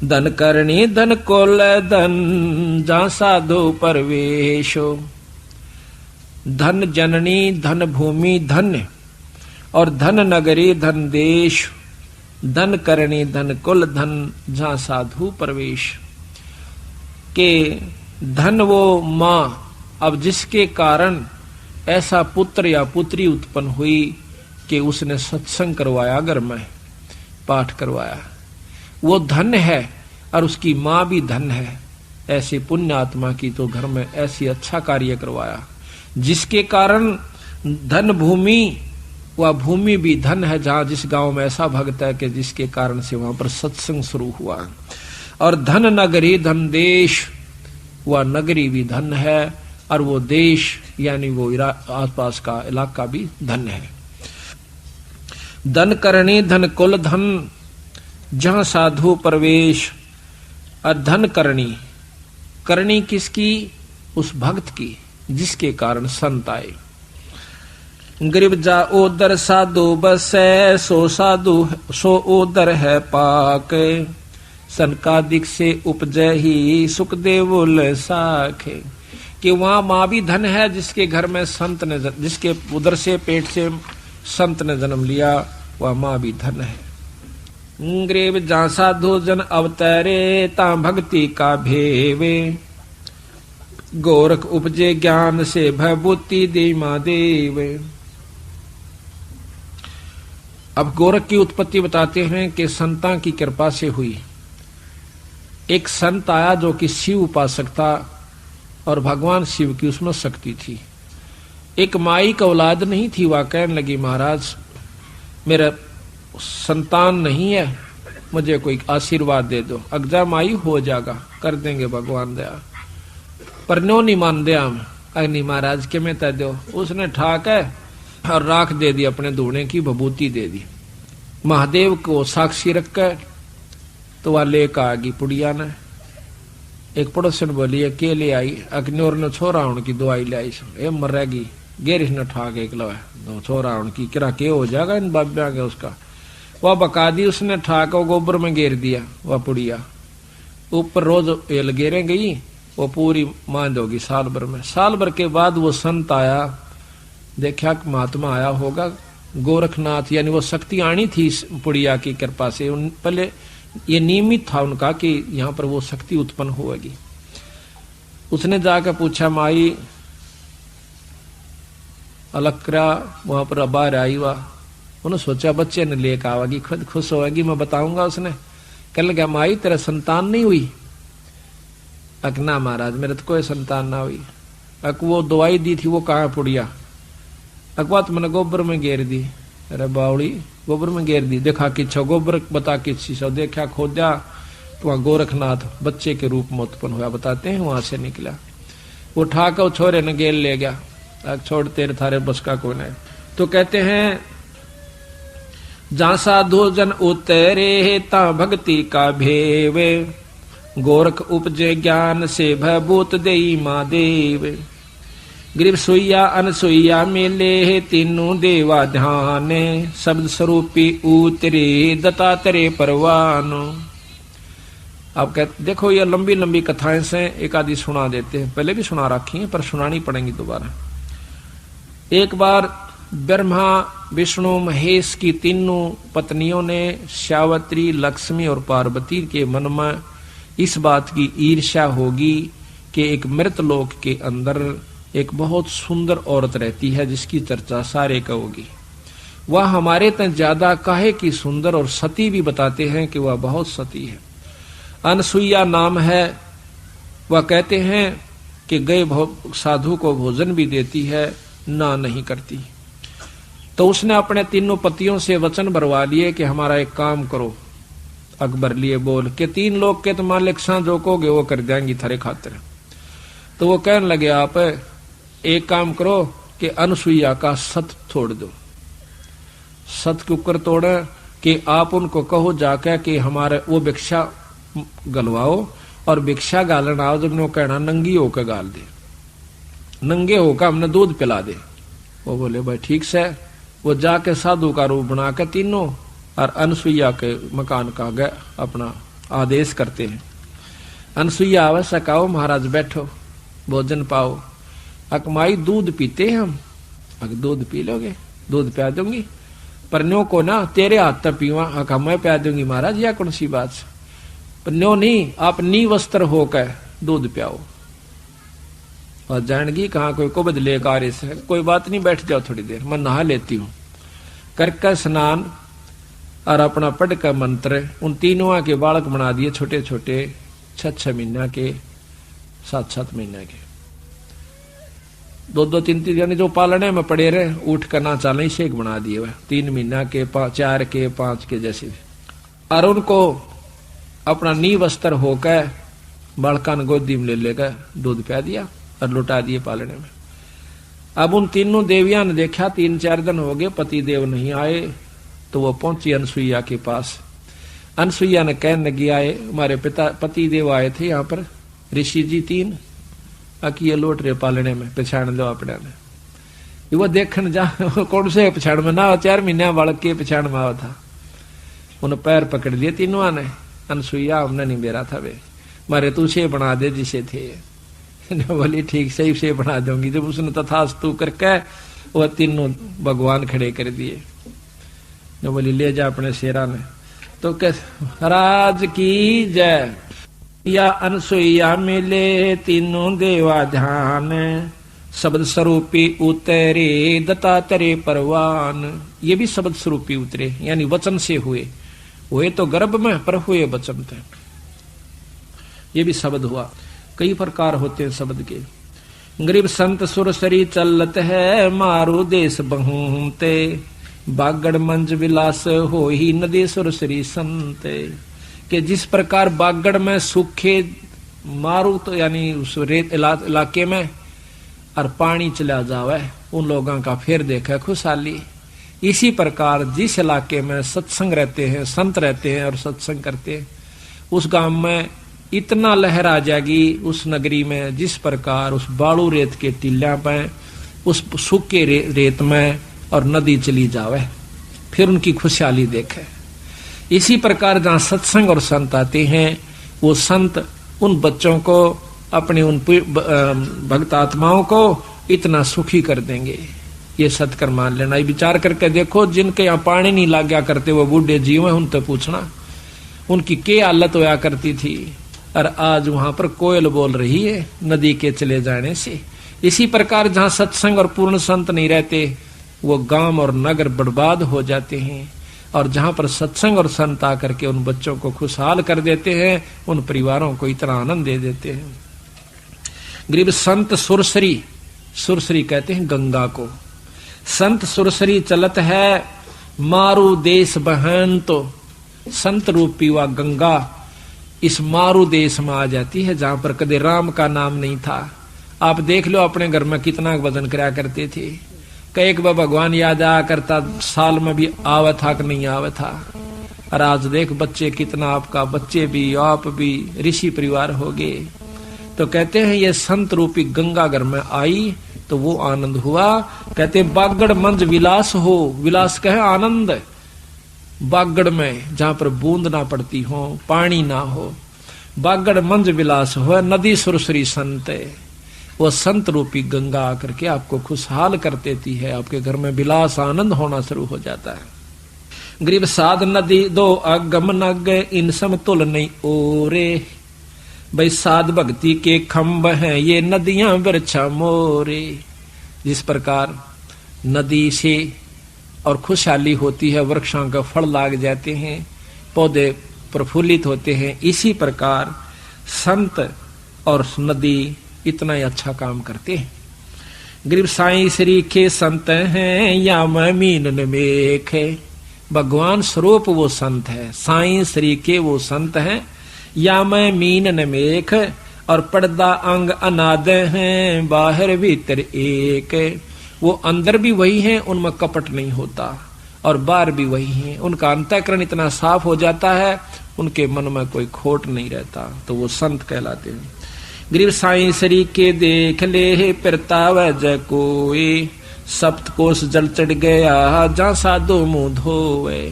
धन करणी, धन कुल, धन जहाँ साधु परवेशो। धन जननी, धन भूमि, धन्य, और धन नगरी, धन देश, धन करणी, धन कुल, धन जहाँ साधु प्रवेश। के धन वो माँ, अब जिसके कारण ऐसा पुत्र या पुत्री उत्पन्न हुई कि उसने सत्संग करवाया, घर में पाठ करवाया, वो धन है। और उसकी माँ भी धन है, ऐसे पुण्य आत्मा की तो घर में ऐसी अच्छा कार्य करवाया, जिसके कारण धन भूमि, वह भूमि भी धन है। जहाँ जिस गांव में ऐसा भक्त है कि जिसके कारण से वहां पर सत्संग शुरू हुआ। और धन नगरी, धन देश, वह नगरी भी धन है, और वो देश यानी वो आसपास का इलाका भी धन है। धन करणी, धन कुल, धन जहाँ साधु प्रवेश। और धन करणी, करणी किसकी? उस भक्त की जिसके कारण संत आए। गरीब जा ओदर साधु बसै, सो साधु सो ओदर है पाक। सनकादिक से उपजै ही, सुख देवुल साखे। कि वहां माँ भी धन है, जिसके घर में संत ने, जिसके उदर से पेट से संत ने जन्म लिया, वह माँ भी धन है। गरीब जा साधु जन अवतरे, ता भक्ति का भेवे। गोरख उपजे ज्ञान से, भयभूति दे महादेव। अब गोरख की उत्पत्ति बताते हैं कि संतां की कृपा से हुई। एक संत आया जो कि शिव उपासक था, और भगवान शिव की उसमें शक्ति थी। एक माई का औलाद नहीं थी, वह कहने लगी महाराज मेरा संतान नहीं है, मुझे कोई आशीर्वाद दे दो। अगजा माई हो जाएगा, कर देंगे भगवान दया, पर नो नहीं मान दिया हम। अग्नि महाराज के में तय दो। उसने ठाक है और राख दे दी, अपने धोने की विभूति दे दी। महादेव को साक्षी रखकर तो वह लेकर आ गई पुड़िया ने। एक पड़ोसन बोली के ले आई, अग्नियोर ने छोरा उनकी दवाई ले आई, ये मरेगी। गेरिश ने ठाक एक लवा दो छोरा उनकी किरा के हो जाएगा इन बाब्या के उसका। वह बका दी उसने ठाक, वो गोबर में घेर दिया। वह पुड़िया ऊपर रोज एल घेरे गई, वो पूरी मांझ होगी साल भर में। साल भर के बाद वो संत आया, देखा कि महात्मा आया होगा गोरखनाथ, यानी वो शक्ति आनी थी पुड़िया की कृपा से। पहले ये नियमित था उनका कि यहाँ पर वो शक्ति उत्पन्न होगी। उसने जाकर पूछा माई अलक्रा वहां पर बाहर आई। हुआ उन्होंने सोचा बच्चे ने लेकर आवेगी, खुद खुश होगी, मैं बताऊंगा। उसने कह लगा माई तेरा संतान नहीं हुई? अकना महाराज मेरे तो कोई संतान ना हुई। अक वो दवाई दी थी वो कहाँ पुड़िया? अकवा तो मैंने गोबर में घेर दी। अरे बावड़ी गोबर में घेर दी, देखा कि छो गोबर बता किसी सो देखा खोदा तो वहां गोरखनाथ बच्चे के रूप में उत्पन्न हुआ, बताते हैं वहां से निकला। वो ठाकर छोरे ने गेल ले गया, छोड़ तेरे थारे बस का कौन है। तो कहते हैं जहां साधु जन उतरे ता भक्ति का भेवे, गोरख उपजे ज्ञान से भभूत देई महादेव। ग्रीव सुइया अनसुइया मिले तीनों देवा ध्यान, शब्द स्वरूपी उतरे दत्तात्रेय परवान। आप कहते देखो ये लंबी लंबी कथाएं से एक आदि सुना देते हैं, पहले भी सुना रखी हैं पर सुनानी पड़ेंगी दोबारा। एक बार ब्रह्मा विष्णु महेश की तीनों पत्नियों ने सावित्री लक्ष्मी और पार्वती के मन में इस बात की ईर्ष्या होगी कि एक मृत लोक के अंदर एक बहुत सुंदर औरत रहती है जिसकी चर्चा सारे कहोगी। वह हमारे तक ज्यादा काहे की सुंदर और सती भी बताते हैं कि वह बहुत सती है। अनसुईया नाम है। वह कहते हैं कि गए साधु को भोजन भी देती है, ना नहीं करती। तो उसने अपने तीनों पतियों से वचन भरवा लिए कि हमारा एक काम करो। अकबर लिए बोल के 3 लोग के तो मालिक सा जो कहोगे वो कर देंगी थारे खातिर। तो वो कहने लगे आप एक काम करो कि अनसुईया का सत छोड़ दो। सत के ऊपर तोड़े कि आप उनको कहो जाके कि हमारे वो भिक्षा गलवाओ और भिक्षा गालन आओ, जब वो कहना नंगी होकर गाल दे, नंगे होकर हमने दूध पिला दे। वो बोले भाई ठीक से। वो जाके साधु का रूप बना के तीनों और अनसुईया के मकान का गए अपना आदेश करते हैं। अनसुईया आवश्यक आओ महाराज बैठो भोजन पाओ। अकमाई दूध पीते हैं हम। अगर दूध पी लोगे दूध प्या दूंगी, पर न्यो को ना तेरे हाथ तक पीवा। अका मैं प्या दूंगी महाराज, या कौन सी बात से? पर न्यो नहीं, आप नी वस्त्र होकर दूध प्याओ। और जानगी कहाँ कोई को बदले कार्य से, कोई बात नहीं बैठ जाओ थोड़ी देर, मैं नहा लेती हूँ। करके स्नान और अपना पढ़ का मंत्र उन तीनों के बालक बना दिए, छोटे छोटे 6-6 महीना के 7-7 महीने के, 2-2 3-3 यानी जो पालने में पड़े रहे उठ कर ना चाले शेख बना दिए वह 3 महीना के 4 के 5 के जैसे। और उनको अपना नी वस्त्र होकर बालका ने गोदी में ले लेकर दूध पिया दिया और लुटा दिए पालने में। अब उन तीनों देवियां ने देखा 3-4 दिन हो गए पति देव नहीं आए, तो वो पहुंची अनसुईया के पास। अनसुईया ने कहने लगी आए हमारे पति देव आए थे यहाँ पर ऋषि जी 3 अकी लौट रहे पालने में, पछाण लो अपने ने। वो देखने जा कौन से पछाण में ना 4 महीने बालक के पछाण में आवा था। उन्हें पैर पकड़ लिए तीनों ने। अनसुईया हमने नहीं बेरा था वे, मारे तू से बना दे जिसे थे। बोली ठीक सही से बना दूंगी। जब उसने तथास्तु करके वह तीनों भगवान खड़े कर दिए। जो बोली ले जा अपने शेरा ने। तो राज की जय। या अनसुईया मिले तीनों देवा ध्यान, शब्द स्वरूपी उतरे दत्तात्रेय परवान। ये भी शब्द स्वरूपी उतरे, यानी वचन से हुए तो गर्भ में, पर हुए वचन थे। ये भी शब्द हुआ। कई प्रकार होते हैं शब्द के। गरीब संत सुरसरी चलत है मारू देश बहुते बागड़ मंज विलास हो ही नदी सुरसरी संत। कि जिस प्रकार बागड़ में सूखे मारू तो यानी उस रेत इलाके में और पानी चला जावे उन लोगों का फिर देखा खुशहाली। इसी प्रकार जिस इलाके में सत्संग रहते हैं, संत रहते हैं और सत्संग करते हैं, उस गांव में इतना लहर आ जाएगी उस नगरी में जिस प्रकार उस बालू रेत के टीला पे उस सूखे रेत में और नदी चली जावे, फिर उनकी खुशहाली देखे। इसी प्रकार जहाँ सत्संग और संत आते हैं वो संत उन बच्चों को, अपने उन भक्त आत्माओं को इतना सुखी कर देंगे। ये सत्कर मान लेना। ये विचार करके देखो, जिनके यहाँ पानी नहीं लग गया करते वो बूढ़े जीव हैं, उनसे पूछना उनकी क्या हालत होया करती थी। और आज वहां पर कोयल बोल रही है नदी के चले जाने से। इसी प्रकार जहाँ सत्संग और पूर्ण संत नहीं रहते वो गांव और नगर बर्बाद हो जाते हैं, और जहां पर सत्संग और संत आकर के उन बच्चों को खुशहाल कर देते हैं, उन परिवारों को इतना आनंद दे देते हैं। गरीब संत सुरसरी, सुरसरी कहते हैं गंगा को। संत सुरसरी चलत है मारू देश बहन, तो संत रूपी व गंगा इस मारू देश में आ जाती है जहां पर कदे राम का नाम नहीं था। आप देख लो अपने घर में कितना वजन कराया करते थे, कई बार भगवान याद आया करता, साल में भी आवा था कि नहीं आवा था। और आज देख बच्चे कितना, आपका बच्चे भी आप भी ऋषि परिवार हो गए। तो कहते हैं ये संत रूपी गंगा घर में आई तो वो आनंद हुआ। कहते बागड़ मंज विलास हो, विलास कहे आनंद। बागड़ में जहां पर बूंद ना पड़ती हो, पानी ना हो, बागड़ मंज विलास हो नदी सुरसरी संत। वो संत रूपी गंगा आकर के आपको खुशहाल कर देती है, आपके घर में विलास आनंद होना शुरू हो जाता है। गरीब साध नदी दो अगम नग इन समतुल नहीं ओरे, भाई साध भक्ति के खम्भ हैं ये नदियां वृक्षा मोरे। जिस प्रकार नदी से और खुशहाली होती है, वृक्षों का फल लाग जाते हैं, पौधे प्रफुल्लित होते हैं, इसी प्रकार संत और नदी इतना ही अच्छा काम करते हैं। गरीब साईं श्री के संत हैं या मैं मीन मेख है, भगवान स्वरूप वो संत है। साईं श्री के वो संत हैं या मैं मीन नमेख, और पर्दा अंग अनाद हैं बाहर भीतर एक। वो अंदर भी वही हैं, उनमें कपट नहीं होता, और बाहर भी वही हैं। उनका अंतःकरण इतना साफ हो जाता है, उनके मन में कोई खोट नहीं रहता, तो वो संत कहलाते हैं। गरीब साईं श्री के देख ले परताव जय कोई, सप्तकोश जल चढ़ गया जहाँ साधु मुंह धोए।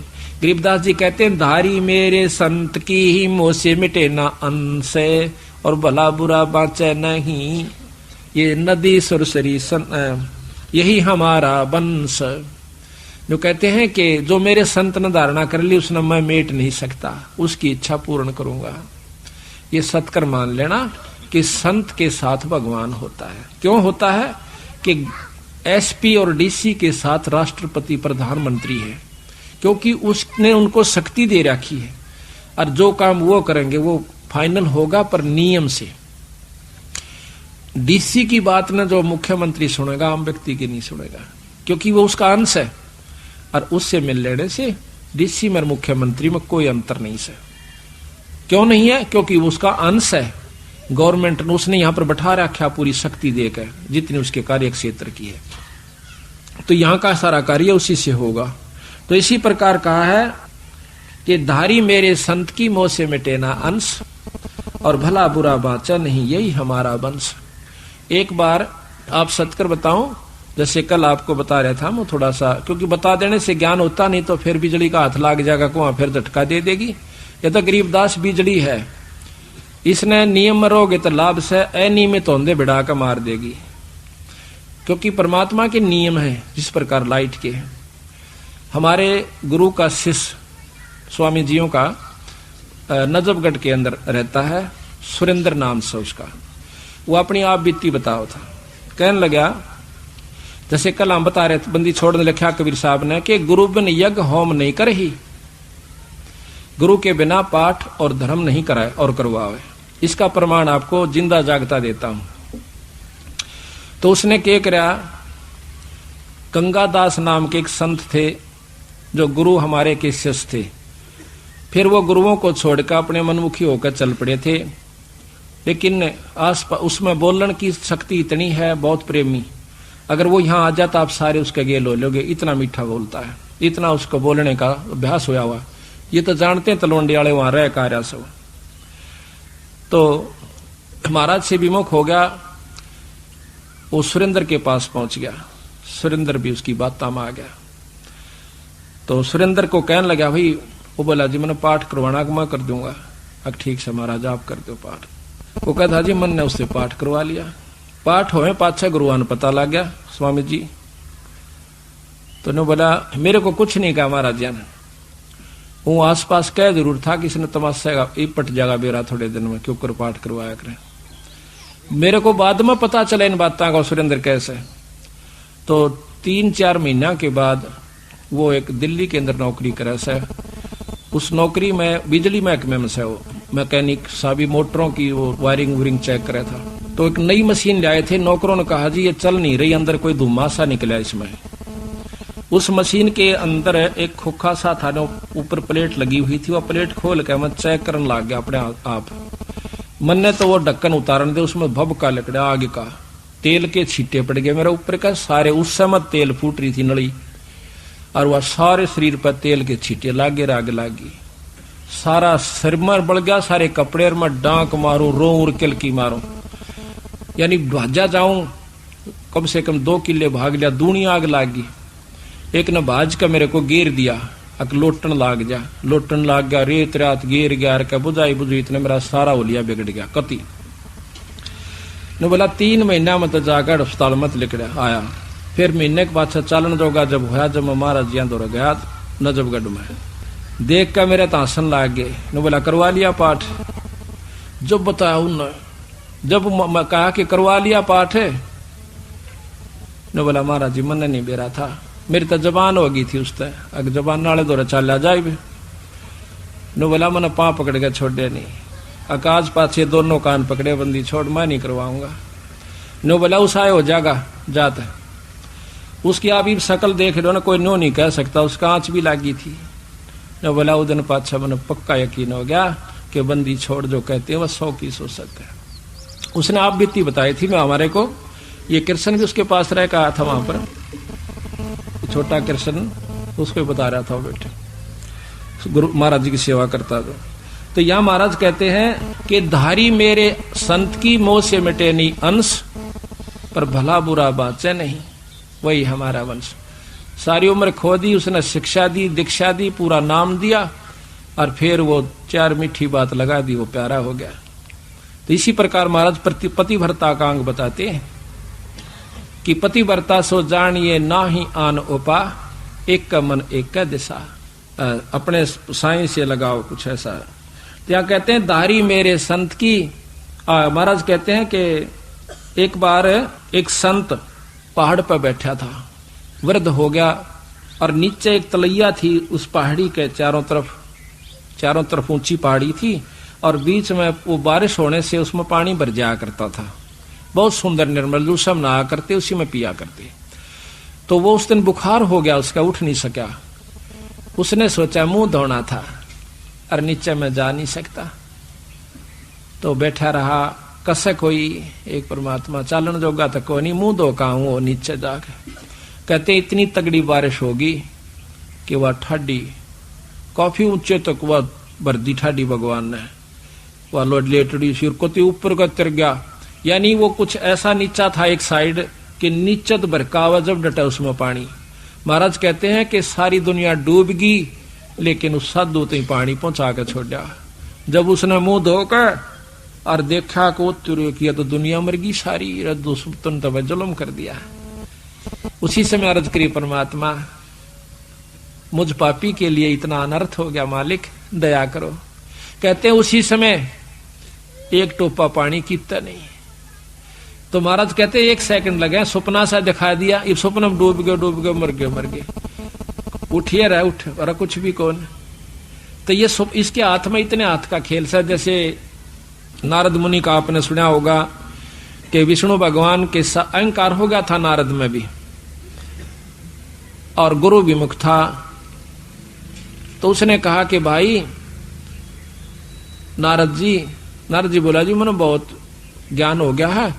गरीबदास जी कहते हैं धारी मेरे संत की ही मोह से मिटे ना अंश, और भला बुरा बाँचे नहीं ये नदी सुरसरी यही हमारा वंश। जो कहते हैं कि जो मेरे संत ने धारणा कर ली उसने मैं मेट नहीं सकता, उसकी इच्छा पूर्ण करूंगा। ये सत्कर मान लेना कि संत के साथ भगवान होता है। क्यों होता है कि एसपी और डीसी के साथ राष्ट्रपति प्रधानमंत्री है, क्योंकि उसने उनको शक्ति दे रखी है, और जो काम वो करेंगे वो फाइनल होगा पर नियम से। डीसी की बात ना जो मुख्यमंत्री सुनेगा आम व्यक्ति की नहीं सुनेगा, क्योंकि वो उसका अंश है, और उससे मिल लेने से डीसी में मुख्यमंत्री में कोई अंतर नहीं है। क्यों नहीं है? क्योंकि वो उसका अंश है। गवर्नमेंट ने उसने यहां पर बैठा रखा पूरी शक्ति देकर, जितनी उसके कार्य क्षेत्र की है, तो यहां का सारा कार्य उसी से होगा। तो इसी प्रकार कहा है कि धारी मेरे संत की मोह से मिटे ना अंश, और भला बुरा बाँचा नहीं यही हमारा वंश। एक बार आप सत्कर बताऊं, जैसे कल आपको बता रहा था मैं थोड़ा सा, क्योंकि बता देने से ज्ञान होता नहीं तो फिर बिजली का हाथ लाग जाएगा, को फिर झटका दे देगी। ये तो गरीबदास बिजली है, इसने नियम में रहोगे तो लाभ से, अनियमित होंदे बिड़ा का मार देगी। क्योंकि परमात्मा के नियम है जिस प्रकार लाइट के। हमारे गुरु का शिष्य स्वामी जियों का नजफगढ़ के अंदर रहता है, सुरेंद्र नाम से उसका, वो अपनी आप बीती बताओ था। कहने लगा जैसे कल हम बता रहे थे, बंदी छोड़ने लिखा कबीर साहब ने कि गुरु बिन यज्ञ होम नहीं करही, गुरु के बिना पाठ और धर्म नहीं कराए और करवावे। इसका प्रमाण आपको जिंदा जागता देता हूं। तो उसने क्या करा, गंगादास नाम के एक संत थे जो गुरु हमारे के शिष्य थे। फिर वो गुरुओं को छोड़कर अपने मनमुखी होकर चल पड़े थे। लेकिन उसमें बोलने की शक्ति इतनी है, बहुत प्रेमी। अगर वो यहाँ आ जाता आप सारे उसके गेल हो लोगे, इतना मीठा बोलता है, इतना उसको बोलने का अभ्यास होया हुआ। ये तो जानते हैं तलवंडी वाले वहां रह कार्य सब। तो महाराज से विमुख हो गया, वो सुरेंद्र के पास पहुंच गया। सुरेंद्र भी उसकी बातों में आ गया। तो सुरेंद्र को कहने लगा, भाई वो बोला जी मैंने पाठ करवाना मैं कर दूंगा। अब ठीक से महाराज आप कर दो पाठ। वो कहता जी मन ने उससे पाठ करवा लिया। पाठ होए पाछा गुरुआन पता लग गया स्वामी जी। तो ने बोला मेरे को कुछ नहीं कहा महाराज जी ने। वो आसपास कह जरूर था कि इसने तमाशा का पट जाएगा बेरा थोड़े दिन में, क्यों कर पाठ करवाया करे। मेरे को बाद में पता चला इन बातों का सुरेंद्र कैसे। तो 3-4 महीना के बाद वो एक दिल्ली के अंदर नौकरी करे से। उस नौकरी में बिजली महकमे में से वो मैकेनिक साबी मोटरों की वो वायरिंग वूरिंग चेक करे था। तो एक नई मशीन लाए थे। नौकरों ने कहा जी ये चल नहीं रही, अंदर कोई धुआं सा निकला इसमें। उस मशीन के अंदर एक खोखा सा था, ऊपर प्लेट लगी हुई थी। वो प्लेट खोल के मैं चेक करने लग गया अपने आप। मन ने तो वो ढक्कन उतारने दे, उसमें भभका लकड़ा आगे का तेल के छींटे पड़ गए मेरे ऊपर का सारे। उस समय तेल फूट रही थी नली, और वह सारे शरीर पर तेल के छींटे लागे राग लागी। सारा सिर में बढ़ गया, सारे कपड़े में डांक मारू, रो उर किलकी मारू, यानी भाजा जाऊं। कम से कम 2 किले भाग लिया, दूनी आग लागी। एक ने भाज का मेरे को घेर दिया, अक लोटन लाग जा, लोटन लाग गया, रेत रात घेर गया के बुझाई बुझी, इतने मेरा सारा होलिया बिगड़ गया कति। ने बोला 3 महीना में तो जाकर अस्पताल मत लिखड़ा आया। फिर महीने के बाद चालन जोगा जब होया, जब मैं महाराज जी दौड़ गया नजफगढ़ में, देख कर मेरे तासन लाग गए। ने बोला करवा लिया पाठ। जब बताया उन्होंने, जब मैं कहा कि करवा लिया पाठ है, ने बोला महाराज जी मन नहीं बेरा था, मेरी तो जबान हो गई थी उस तय, अगर जबान नाले दौरा चल जाए भी। ने बोला मैंने पाँव पकड़ के छोड़े नहीं, आकाश पाछे दोनों कान पकड़े बंदी छोड़, मैं नहीं करवाऊंगा। ने बोला उस आए हो जागा जाता। उसकी आप ही शकल देख रहे हो ना, कोई नो नहीं कह सकता, उसका आंच भी लागी थी। ने बोला उस दिन पाछा मैंने पक्का यकीन हो गया कि बंदी छोड़ जो कहते हैं वह 100 की सो सकता है। उसने आप बीती बताई थी मैं हमारे को, ये कृष्ण भी उसके पास रह कहा था वहां पर, छोटा कृष्ण उसको बता रहा था वो बेटे गुरु महाराज जी की सेवा करता था। तो यहाँ महाराज कहते हैं कि धारी मेरे संत की मोह से मिटे नहीं अंश, पर भला बुरा बाचे नहीं, वही हमारा वंश। सारी उम्र खो दी उसने, शिक्षा दी, दीक्षा दी, पूरा नाम दिया, और फिर वो 4 मीठी बात लगा दी, वो प्यारा हो गया। तो इसी प्रकार महाराज पतिव्रता का अंग बताते हैं कि पतिव्रता सो जानिए ना ही आन उपा, एक का मन एक का दिशा। अपने साई से लगाओ, कुछ ऐसा। क्या कहते हैं धारी मेरे संत की। महाराज कहते हैं कि एक बार एक संत पहाड़ पर बैठा था, वृद्ध हो गया, और नीचे एक तलैया थी। उस पहाड़ी के चारों तरफ ऊंची पहाड़ी थी, और बीच में वो बारिश होने से उसमें पानी भर जाया करता था, बहुत सुंदर निर्मल, जो सब नहा करते उसी में पिया करते। तो वो उस दिन बुखार हो गया उसका, उठ नहीं सका। उसने सोचा मुंह धोना था, और नीचे में जा नहीं सकता, तो बैठा रहा। कसक हुई एक परमात्मा, चालन जोगा तक को नहीं, मुंह धो का हूं नीचे जाके। कहते इतनी तगड़ी बारिश होगी कि वह ठाडी काफी ऊंचे तक वह भर दी ठाडी भगवान ने, वह लेटड़ी सिर को ऊपर का तिर गया। यानी वो कुछ ऐसा नीचा था एक साइड कि नीचे तो भरका हुआ, जब डटा उसमें पानी। महाराज कहते हैं कि सारी दुनिया डूब गई, लेकिन उस साधु तो पानी पहुंचा के छोड़ा। जब उसने मुंह धोकर और देखा को किया तो दुनिया मर गई सारी, रद्दुन तब जुल्म कर दिया। उसी समय अर्ज करी परमात्मा मुझ पापी के लिए इतना अनर्थ हो गया, मालिक दया करो। कहते हैं उसी समय एक टोपा पानी कीता नहीं। तो महाराज कहते 1 सेकंड लगे, सपना सा दिखा दिया, ये सपना में डूब गए मर गए। उठिए रहे उठ, और कुछ भी कौन। तो ये इसके हाथ में इतने हाथ का खेल सा, जैसे नारद मुनि का आपने सुना होगा कि विष्णु भगवान के अहंकार हो गया था नारद में भी, और गुरु विमुख था। तो उसने कहा कि भाई नारद जी बोला जी मैंने बहुत ज्ञान हो गया है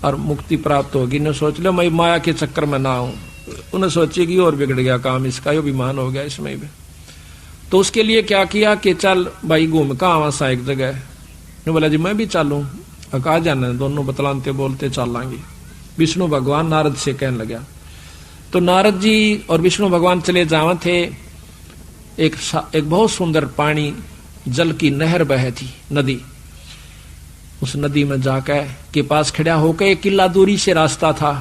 और मुक्ति प्राप्त होगी, ने सोच लो मैं माया के चक्कर में ना हूं। उन्हें सोची कि और बिगड़ गया काम इसका, यो विमान हो गया इसमें भी। तो उसके लिए क्या किया कि चल भाई घूम का आवा सा एक जगह। ने बोला जी मैं भी चलूं, कहा जाना, दोनों बतलाते बोलते चलांगे। विष्णु भगवान नारद से कहने लगा। तो नारद जी और विष्णु भगवान चले जावा थे। एक बहुत सुंदर पानी जल की नहर बह थी, नदी। उस नदी में जाकर के पास खड़ा होकर, एक किला दूरी से रास्ता था।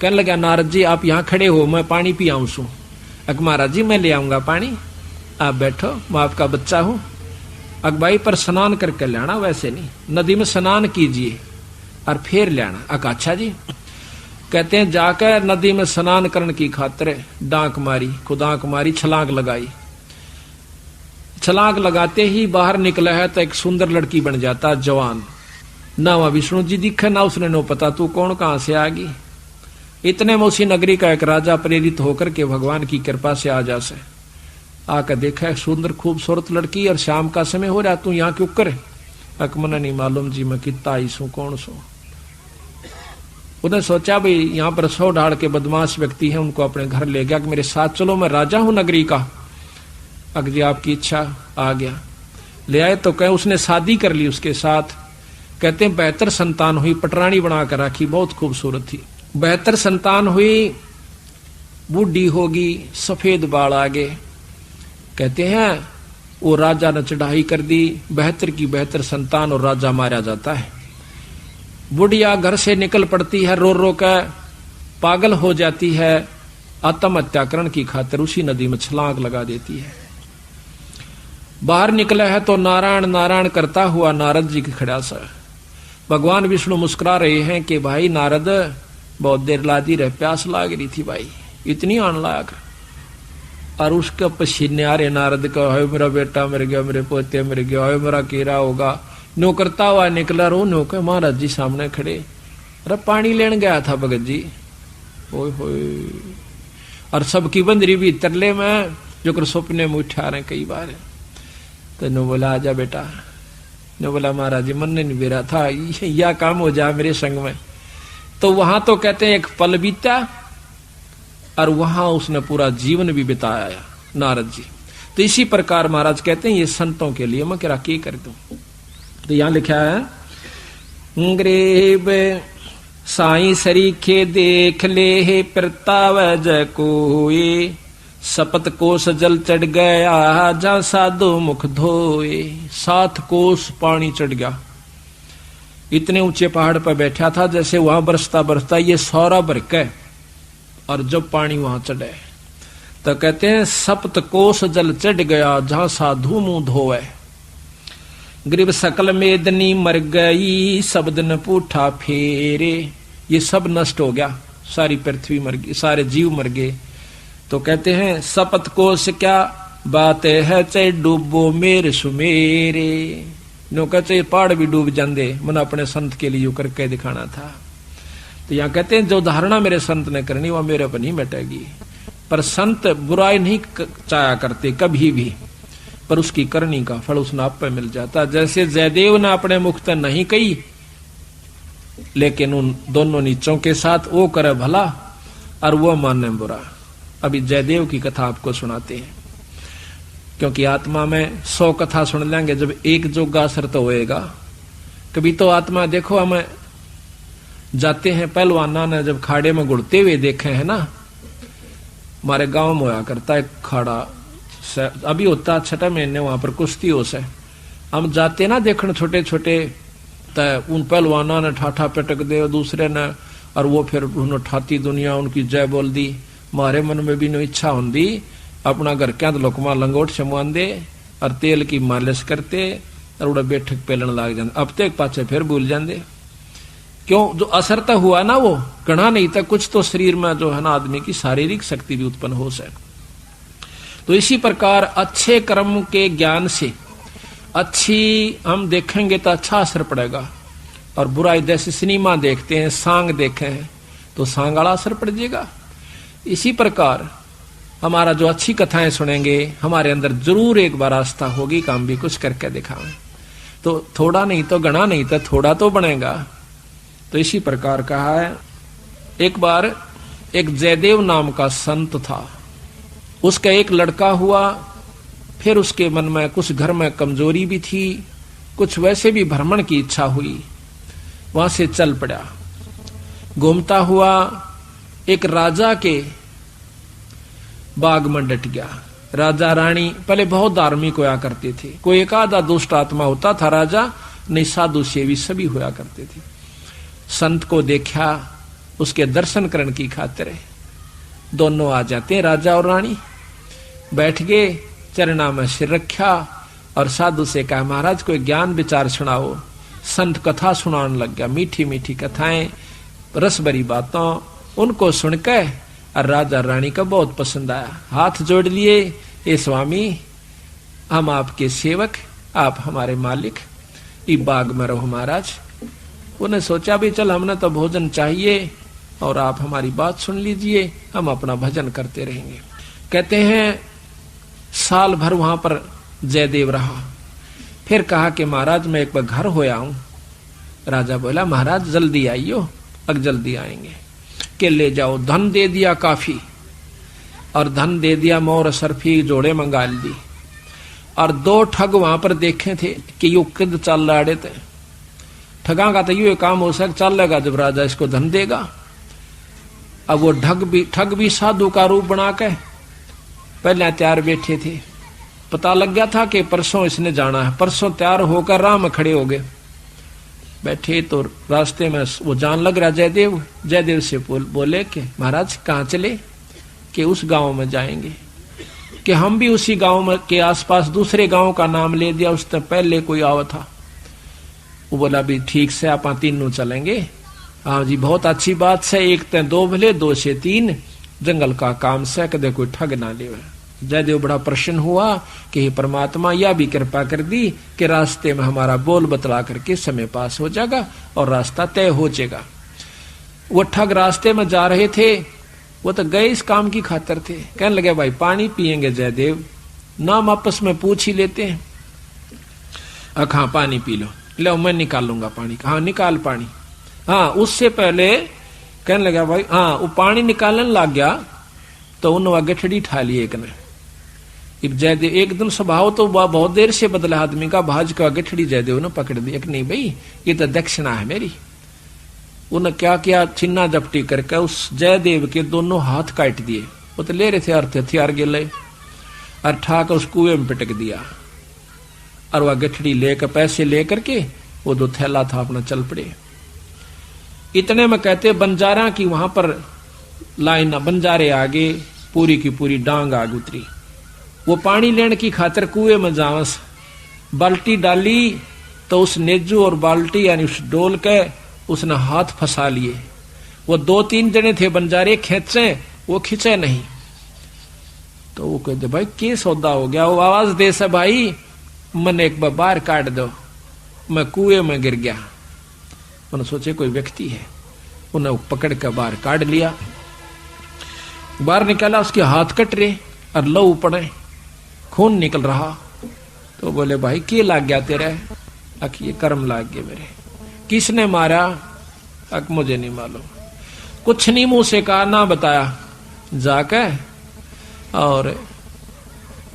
कहने लगा नारद जी आप यहाँ खड़े हो, मैं पानी पी आऊं सू। अक महाराज जी मैं ले आऊंगा पानी, आप बैठो, मैं आपका बच्चा हूं। अक भाई पर स्नान करके लाना, वैसे नहीं, नदी में स्नान कीजिए और फिर लाना। अक अच्छा जी। कहते हैं जाकर नदी में स्नान करने की खातिर डांक मारी, खुदांक मारी, छलांग लगाई। छलांग लगाते ही बाहर निकला है तो एक सुंदर लड़की बन जाता, जवान। ना वहां विष्णु जी दिखे, ना उसने नो पता तू कौन कहां से आ गई। इतने में उसी नगरी का एक राजा प्रेरित होकर के भगवान की कृपा से आ जा से आकर देखा सुंदर खूबसूरत लड़की, और शाम का समय हो रहा, तू यहाँ क्यों करे। अकमना नहीं मालूम जी मैं कितना आई सू, कौन सो। उन्हें सोचा भाई यहाँ पर 100 ढाड़ के बदमाश व्यक्ति हैं, उनको अपने घर ले गया कि मेरे साथ चलो, मैं राजा हूं नगरी का। अग जी आपकी इच्छा, आ गया। ले आए तो कहे उसने शादी कर ली उसके साथ। कहते हैं 72 संतान हुई, पटरानी बनाकर रखी, बहुत खूबसूरत थी। 72 संतान हुई, बूढ़ी होगी, सफेद बाल आगे। कहते हैं वो राजा ने चढ़ाई कर दी, 72 की 72 संतान, और राजा मारा जाता है। बुढ़िया घर से निकल पड़ती है, रो रो कर पागल हो जाती है, आत्महत्याकरण की खातिर उसी नदी में छलांग लगा देती है। बाहर निकला है तो नारायण नारायण करता हुआ नारद जी के खड़ा सा। भगवान विष्णु मुस्कुरा रहे हैं कि भाई नारद बहुत देर लादी रहे, प्यास लाग रही थी भाई, इतनी आन लाग। और उसके पसीने आ रहे नारद का, है मेरा बेटा मर गया, मेरे पोते मर गया, है मेरा केरा होगा। नो करता हुआ निकला, रो नो के महाराज जी सामने खड़े। अरे पानी लेने गया था भगत जी, ओए होए। और सबकी बंदरी भी तरले में जो कर सपने में उठा रहे कई बार। तो नो बोला आजा बेटा। नो बोला महाराज जी मन नहीं बेरा था, यह काम हो जाए मेरे संग में। तो वहां तो कहते हैं एक पल बीता, और वहां उसने पूरा जीवन भी बिताया नारद जी। तो इसी प्रकार महाराज कहते हैं ये संतों के लिए मैं क्या कर दूं। तो यहां लिखा है ग्रेब साई सरीखे देख ले प्रताव जय कोए, सपत कोस जल चढ़ गया जहां साधो मुख धोए। 7 कोस पानी चढ़ गया, इतने ऊंचे पहाड़ पर बैठा था, जैसे वहां बरसता बरसता ये सौरा बरके, और जब पानी वहां चढ़े तो कहते हैं सप्त कोस जल चढ़ गया जहां साधु मुंह धोए। ग्रीब सकल मेदनी मर गई, शब्द न पूठा फेरे। ये सब नष्ट हो गया, सारी पृथ्वी मर गई, सारे जीव मर गए। तो कहते हैं सपत कोस क्या बात है, चाहे डूबो मेरे सुमेरे। नो कहते पहाड़ भी डूब जाते, मन अपने संत के लिए करके दिखाना था। तो यहाँ कहते हैं जो धारणा मेरे संत ने करनी वह मेरे पर नहीं मिटेगी। पर संत बुराई नहीं चाहा करते कभी भी, पर उसकी करनी का फल उसने आप पे मिल जाता। जैसे जयदेव ने अपने मुख से नहीं कही, लेकिन उन दोनों नीचों के साथ वो करे भला और वो माने बुरा। अभी जयदेव की कथा आपको सुनाते हैं, क्योंकि आत्मा में 100 कथा सुन लेंगे, जब एक जोगा असर तो होएगा। कभी तो आत्मा देखो, हमें जाते हैं पहलवाना ने जब खाड़े में गुड़ते हुए देखे हैं ना, हमारे गांव में होया करता है खाड़ा, अभी होता 6 महीने वहां पर कुश्ती हो से। हम जाते ना देखने छोटे छोटे, तो उन पहलवाना ने ठाठा पटक दे दूसरे ने, और वो फिर उन्होंने ठाती दुनिया उनकी जय बोल दी। हमारे मन में भी नो इच्छा होंगी अपना घर क्या तो लोकमा लंगोट छमुआन दे और तेल की मालिश करते और उड़ा बैठक पेलन लाग जाते। अब तक पाचे फिर भूल जाते, क्यों जो असर तो हुआ ना वो गणा नहीं था, कुछ तो शरीर में जो है ना आदमी की शारीरिक शक्ति भी उत्पन्न हो सके। तो इसी प्रकार अच्छे कर्म के ज्ञान से अच्छी हम देखेंगे तो अच्छा असर पड़ेगा। और बुराई जैसे सिनेमा देखते हैं, सांग देखे हैं, तो सांग वाला असर पड़ जाएगा। इसी प्रकार हमारा जो अच्छी कथाएं सुनेंगे, हमारे अंदर जरूर एक बार आस्था होगी कि हम भी कुछ करके दिखाएं। तो थोड़ा नहीं तो गणा नहीं तो थोड़ा तो बनेगा। तो इसी प्रकार कहा है। एक बार एक जयदेव नाम का संत था, उसका एक लड़का हुआ। फिर उसके मन में कुछ घर में कमजोरी भी थी, कुछ वैसे भी भ्रमण की इच्छा हुई, वहां से चल पड़ा। घूमता हुआ एक राजा के बाग में डट गया। राजा रानी पहले बहुत धार्मिक होया करते थे, कोई एक आधा दुष्ट आत्मा होता था राजा, नहीं साधु सेवी सभी होया करते थे। संत को देखा, उसके दर्शन करने की खातिर दोनों आ जाते हैं, राजा और रानी। बैठ गए, चरणा में सिर रखा और साधु से कहा, महाराज कोई ज्ञान विचार सुनाओ। संत कथा सुनाने लग गया, मीठी मीठी कथाएं, रस भरी बातों। उनको सुनकर और राजा रानी का बहुत पसंद आया, हाथ जोड़ लिए, ए स्वामी हम आपके सेवक, आप हमारे मालिक, इस बाग में रहो महाराज। उन्हें सोचा भी चल हमने तो भोजन चाहिए और आप हमारी बात सुन लीजिए, हम अपना भजन करते रहेंगे। कहते हैं साल भर वहां पर जयदेव रहा। फिर कहा कि महाराज मैं एक बार घर होया हूं। राजा बोला महाराज जल्दी आइयो, अब जल्दी आएंगे। के ले जाओ, धन दे दिया काफी, और धन दे दिया, मोर सरफी जोड़े मंगा ली। और दो ठग वहां पर देखे थे कि यू किद चल रहे थे। ठगा का तो यू काम हो सक चल लेगा जब राजा इसको धन देगा। अब वो ठग भी साधु का रूप बना के पहले तैयार बैठे थे। पता लग गया था कि परसों इसने जाना है, परसों तैयार होकर राह में खड़े हो गए। बैठे तो रास्ते में वो जान लग रहा जयदेव। जयदेव से बोले कि महाराज कहाँ चले? कि उस गांव में जाएंगे। कि हम भी उसी गांव में के आसपास दूसरे गांव का नाम ले दिया, उससे पहले कोई आवा था। वो बोला भी ठीक से आप तीनों चलेंगे। हाँ जी बहुत अच्छी बात से, एक ते दो भले, दो से तीन, जंगल का काम से कदे कोई ठग ना ले। जयदेव बड़ा प्रसन्न हुआ कि हे परमात्मा यह भी कृपा कर दी कि रास्ते में हमारा बोल बतला करके समय पास हो जाएगा और रास्ता तय हो जाएगा। वो ठग रास्ते में जा रहे थे, वो तो गए इस काम की खातिर थे। कहने लगे भाई पानी पिएंगे जयदेव? नाम आपस में पूछ ही लेते हैं। हाँ पानी पी लो। लो मैं निकालूंगा पानी। हाँ निकाल पानी। हाँ उससे पहले कहने लगा भाई, हाँ वो पानी निकालने लग गया तो उन गठड़ी ठा ली एक ने। जयदेव एकदम स्वभाव तो बहुत देर से बदला आदमी का, भाज का गठड़ी जयदेव ने पकड़ दी। नहीं भाई ये तो दक्षिणा है मेरी। उन्हें क्या किया, छिन्ना जपटी करके उस जयदेव के दोनों हाथ काट दिए। वो तो ले रहे थे अर्थ हथियार गिले, और ठाक उस कुएं में पिटक दिया। और वह गठड़ी लेकर पैसे लेकर के वो दो थैला था अपना चल पड़े। इतने में कहते बंजारा की वहां पर लाइन, बंजारे आगे पूरी की पूरी डांग आग उतरी। वो पानी लेने की खातिर कुएं में जावस बाल्टी डाली तो उस नेजू और बाल्टी यानी उस डोल के उसने हाथ फंसा लिए। वो दो तीन जने थे बंजारे, खेचे वो खिंचे नहीं। तो वो कहते भाई क्या सौदा हो गया? वो आवाज दे से भाई मन एक बार बाहर काट दो, मैं कुएं में गिर गया। उन्होंने सोचे कोई व्यक्ति है, उन्हें पकड़ कर बाहर काट लिया। बाहर निकाला, उसके हाथ कट रहे और लहू पड़े, खून निकल रहा। तो बोले भाई क्या लाग गया तेरे? अक ये कर्म लाग गए मेरे। किसने मारा? अक मुझे नहीं मालूम। कुछ नहीं मुंह से कहा, ना बताया। जाके और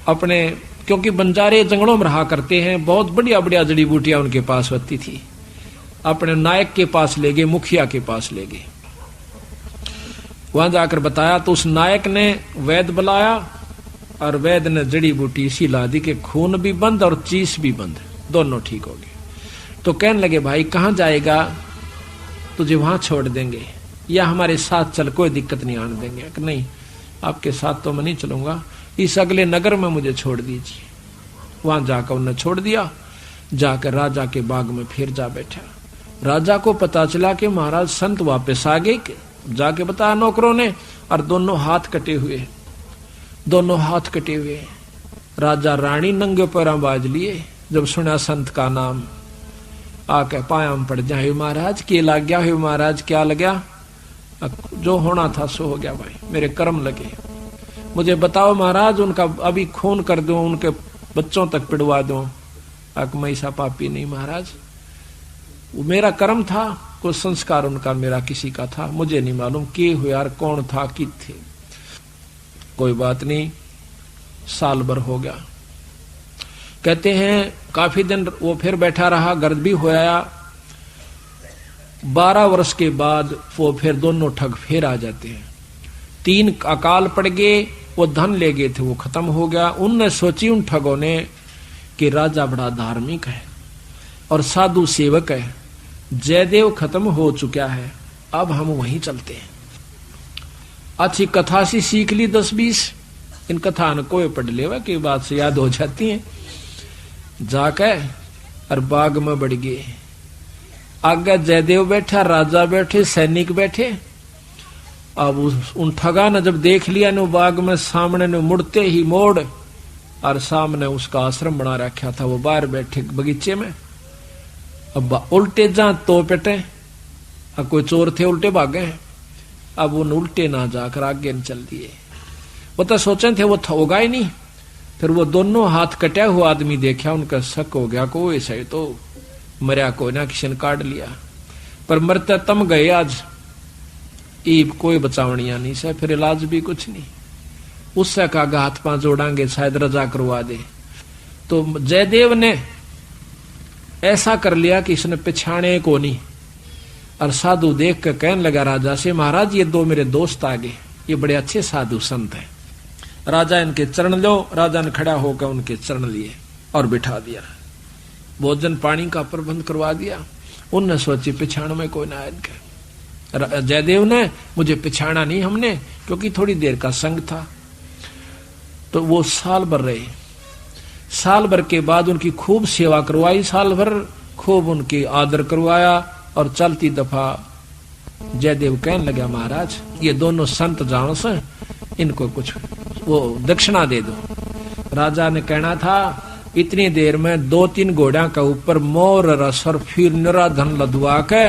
अपने, क्योंकि बंजारे जंगलों में रहा करते हैं, बहुत बढ़िया बढ़िया जड़ी बूटियां उनके पास होती थी, अपने नायक के पास ले गए, मुखिया के पास ले गए। वहां जाकर बताया तो उस नायक ने वैद बुलाया और वैद ने जड़ी बूटी इसी ला दी कि खून भी बंद और चीस भी बंद, दोनों ठीक हो गए। तो कहने लगे भाई कहाँ जाएगा? तुझे वहां छोड़ देंगे या हमारे साथ चल, कोई दिक्कत नहीं आने देंगे। कि नहीं आपके साथ तो मैं नहीं चलूंगा, इस अगले नगर में मुझे छोड़ दीजिए। वहां जाकर उन्हें छोड़ दिया। जाकर राजा के बाग में फिर जा बैठा। राजा को पता चला कि महाराज संत वापस आ गए। जाके बताया नौकरों ने, और दोनों हाथ कटे हुए, दोनों हाथ कटे हुए। राजा रानी नंगे पैरों बाज लिए जब सुना संत का नाम। आके पाया में पड़ जाए, महाराज के लग गया है, महाराज क्या लग गया? जो होना था सो हो गया भाई, मेरे कर्म लगे। मुझे बताओ महाराज, उनका अभी खून कर दूं, उनके बच्चों तक पिड़वा दूं? मैं ऐसा पापी नहीं महाराज, वो मेरा कर्म था, कोई संस्कार उनका मेरा किसी का था, मुझे नहीं मालूम के हुए यार, कौन था कि थे। कोई बात नहीं, साल भर हो गया। कहते हैं काफी दिन वो फिर बैठा रहा, गर्द भी होया। 12 वर्ष के बाद वो फिर दोनों ठग फिर आ जाते हैं। 3 अकाल पड़ गए, वो धन ले गए थे, वो खत्म हो गया। उनने सोची उन ठगों ने कि राजा बड़ा धार्मिक है और साधु सेवक है, जयदेव खत्म हो चुका है, अब हम वहीं चलते हैं। अच्छी कथा सी सीख ली 10-20, इन कथा न कोई पढ़ लेवा की बात से याद हो जाती है। जाकर और बाग में बढ़ गए। आगे जयदेव बैठा, राजा बैठे, सैनिक बैठे। अब उन ठगा ने जब देख लिया न बाग में सामने ने मुड़ते ही मोड़, और सामने उसका आश्रम बना रखा था, वो बाहर बैठे बगीचे में। अब उल्टे जा तो पेटे, अब कोई चोर थे उल्टे भागे हैं, अब उन उल्टे ना जाकर आगे न चल दिए। वो तो सोचे थे वो होगा ही नहीं। फिर वो दोनों हाथ कटा हुआ आदमी देखा, उनका शक हो गया को ऐसा ही तो मरिया, कोई ना किसी ने काट लिया। पर मरते तम गए आज, ईब कोई बचावनिया नहीं से, फिर इलाज भी कुछ नहीं। उससे कहा हाथ पांव जोड़ांगे, शायद रजा करवा दे। तो जयदेव ने ऐसा कर लिया कि इसने पिछाने को नहीं। और साधु देख कर कहने लगा राजा से, महाराज ये 2 मेरे दोस्त आ गए, ये बड़े अच्छे साधु संत हैं, राजा इनके चरण लो। राजा ने खड़ा होकर उनके चरण लिए और बिठा दिया, भोजन पानी का प्रबंध करवा दिया। उनने सोची पिछाण में कोई ना आए इनके। जयदेव ने मुझे पिछाड़ा नहीं हमने, क्योंकि थोड़ी देर का संग था। तो वो साल भर रहे। साल भर के बाद उनकी खूब सेवा करवाई, साल भर खूब उनकी आदर करवाया। और चलती दफा जयदेव कहने लगा, महाराज ये दोनों संत जानो से, इनको कुछ वो दक्षिणा दे दो। राजा ने कहना था इतनी देर में 2-3 घोड़ा का ऊपर मोर रस और फिर निरा धन लदवा के।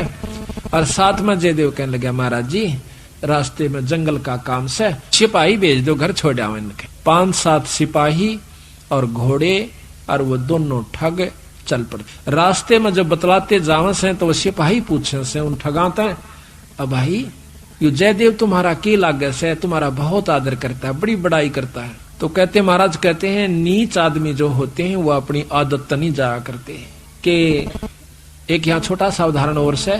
और साथ में जयदेव कहने लगा, महाराज जी रास्ते में जंगल का काम से सिपाही भेज दो, घर छोड़ आओ इनके। 5-7 सिपाही और घोड़े, और वो दोनों ठग चल पड़ते। रास्ते में जब बतलाते जावे से तो वो सिपाही पूछे से उन ठगाते, अब भाई यो जयदेव तुम्हारा के लागे से, तुम्हारा बहुत आदर करता है, बड़ी बड़ाई करता है। तो कहते महाराज कहते हैं नीच आदमी जो होते हैं वो अपनी आदत नहीं जाया करते। कि एक यहाँ छोटा सा उदाहरण और से,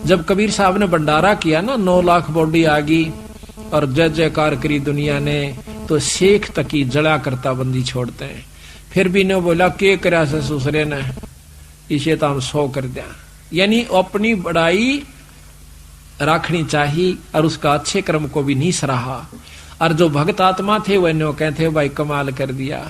जब कबीर साहब ने भंडारा किया ना, 9 लाख बॉडी आ गई और जय जयकार करी दुनिया ने, तो शेख तक की जड़ा करता बंदी छोड़ते हैं। फिर भी ने बोला के करा से दूसरे ने, इसे तो हम 100 कर दिया। यानी अपनी बड़ाई रखनी चाहिए और उसका अच्छे कर्म को भी नहीं सराहा। और जो भक्त आत्मा थे वह नो कहते भाई कमाल कर दिया,